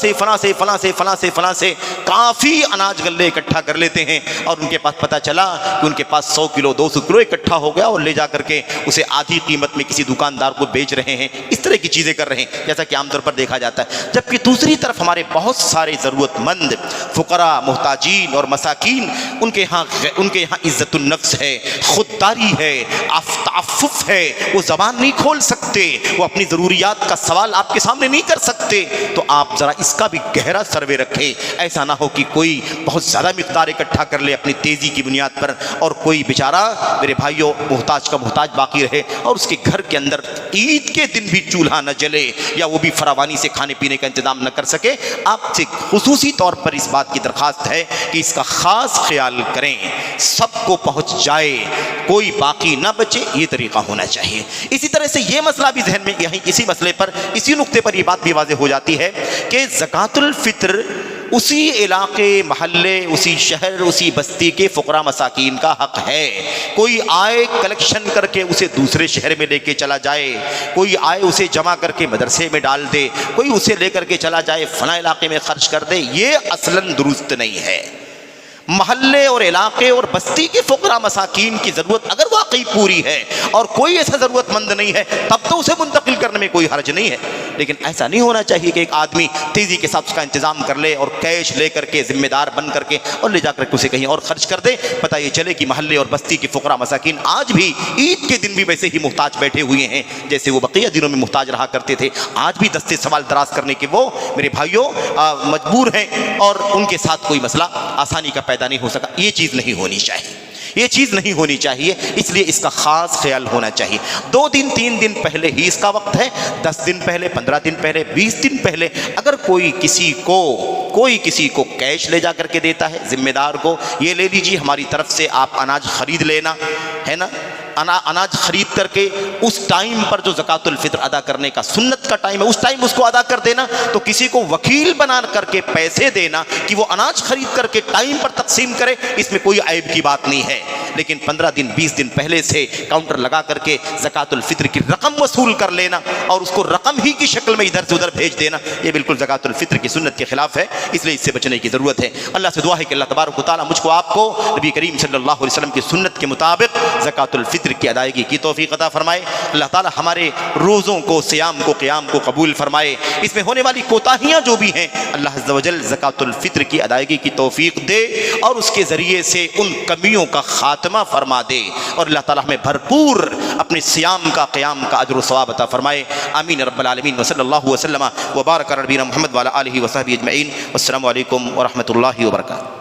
سے کافی اناج غلے اکٹھا کر لیتے ہیں اور ان کے پاس پتہ چلا کہ ان کے پاس 100 کلو 200 کلو اکٹھا ہو گیا اور لے جا کر کے اسے آدھی قیمت میں کسی دکاندار کو بیچ رہے ہیں. اس طرح کی چیزیں کر رہے ہیں جیسا کہ عام طور پر دیکھا جاتا ہے. جبکہ دوسری طرف ہمارے بہت سارے ضرورت مند فقراء محتاجین اور مساکین ان کے یہاں عزت النفس ہے، خودداری ہے، تعفف ہے، وہ زبان نہیں کھول سکتے، وہ اپنی ضروریات کا سوال آپ کے سامنے نہیں کر سکتے. تو آپ ذرا اس کا بھی گہرا سروے رکھیں. ایسا نہ ہو کہ کوئی بہت زیادہ مقدار اکٹھا کر لے اپنی تیزی کی بنیاد پر اور کوئی بیچارہ میرے بھائیوں محتاج کا محتاج باقی رہے اور اس کے گھر کے اندر عید کے دن بھی چولہا نہ جلے یا وہ بھی فراوانی سے کھانے پینے کا انتظام نہ کر سکے. آپ سے خصوصی طور پر اس بات کی درخواست ہے کہ اس کا خاص خیال کریں، سب کو پہنچ جائے، کوئی باقی نہ بچے، یہ طریقہ ہونا چاہیے. اسی طرح سے یہ مسئلہ مسئلہ بھی ذہن میں یہیں اسی مسئلے پر اسی نقطے پر یہ بات بھی واضح ہو جاتی ہے کہ زکوٰۃ الفطر اسی علاقے محلے اسی شہر اسی بستی کے فقراء مساکین کا حق ہے. کوئی آئے کلیکشن کر کے اسے دوسرے شہر میں لے کے چلا جائے, کوئی آئے اسے جمع کر کے مدرسے میں ڈال دے, کوئی اسے لے کر کے چلا جائے فلاں علاقے میں خرچ کر دے, یہ اصلاً درست نہیں ہے. محلے اور علاقے اور بستی کے فقراء مساکین کی ضرورت اگر واقعی پوری ہے اور کوئی ایسا ضرورت مند نہیں ہے تب تو اسے منتقل کرنے میں کوئی حرج نہیں ہے. لیکن ایسا نہیں ہونا چاہیے کہ ایک آدمی تیزی کے ساتھ اس کا انتظام کر لے اور کیش لے کر کے ذمہ دار بن کر کے اور لے جا کر کے اسے کہیں اور خرچ کر دے. پتہ یہ چلے کہ محلے اور بستی کے فقراء مساکین آج بھی عید کے دن بھی ویسے ہی محتاج بیٹھے ہوئے ہیں جیسے وہ بقیہ دنوں میں محتاج رہا کرتے تھے. آج بھی دستے سوال دراز کرنے کے وہ میرے بھائیوں مجبور ہیں اور ان کے ساتھ کوئی مسئلہ آسانی کا پیدا نہیں ہو سکا. یہ چیز نہیں ہونی چاہیے, یہ چیز نہیں ہونی چاہیے. اس لیے اس کا خاص خیال ہونا چاہیے. 2 دن 3 دن پہلے ہی اس کا وقت ہے, 10 دن پہلے, 15 دن پہلے, 20 دن پہلے اگر کوئی کسی کو کیش لے جا کر کے دیتا ہے ذمہ دار کو, یہ لے لیجیے ہماری طرف سے آپ اناج خرید لینا ہے نا, اناج خرید کر کے اس ٹائم پر جو زکوٰۃ الفطر ادا کرنے کا سنت کا ٹائم ہے اس ٹائم اس کو ادا کر دینا. تو کسی کو وکیل بنا کر کے پیسے دینا کہ وہ اناج خرید کر کے ٹائم پر تقسیم کرے, اس میں کوئی عیب کی بات نہیں ہے. لیکن 15 دن 20 دن پہلے سے کاؤنٹر لگا کر کے زکوٰۃ الفطر کی رقم وصول کر لینا اور اس کو رقم ہی کی شکل میں ادھر سے ادھر بھیج دینا, یہ بالکل زکوٰۃ الفطر کی سنت کے خلاف ہے. اس لیے اس سے بچنے کی ضرورت ہے. اللہ سے دعا ہے کہ اللہ تبارک و تعالیٰ مجھ کو آپ کو نبی کریم صلی اللہ علیہ وسلم کی سنت کے مطابق زکوٰۃ الفطر کی ادائیگی کی توفیق عطا فرمائے. اللہ تعالیٰ ہمارے روزوں کو, سیام کو, قیام کو قبول فرمائے. اس میں ہونے والی کوتاہیاں جو بھی ہیں اللہ عز و جل زکوٰۃ الفطر کی ادائیگی کی توفیق دے اور اس کے ذریعے سے ان کمیوں کا خاتمہ فرما دے اور اللہ تعالیٰ ہمیں بھرپور اپنے سیام کا, قیام کا اجر و ثواب عطا فرمائے. آمین رب العالمین. وصلی اللہ وسلم وبارک علی نبینا محمد وعلی آلہ وصحبہ اجمعین. والسلام علیکم ورحمۃ اللہ وبرکاتہ.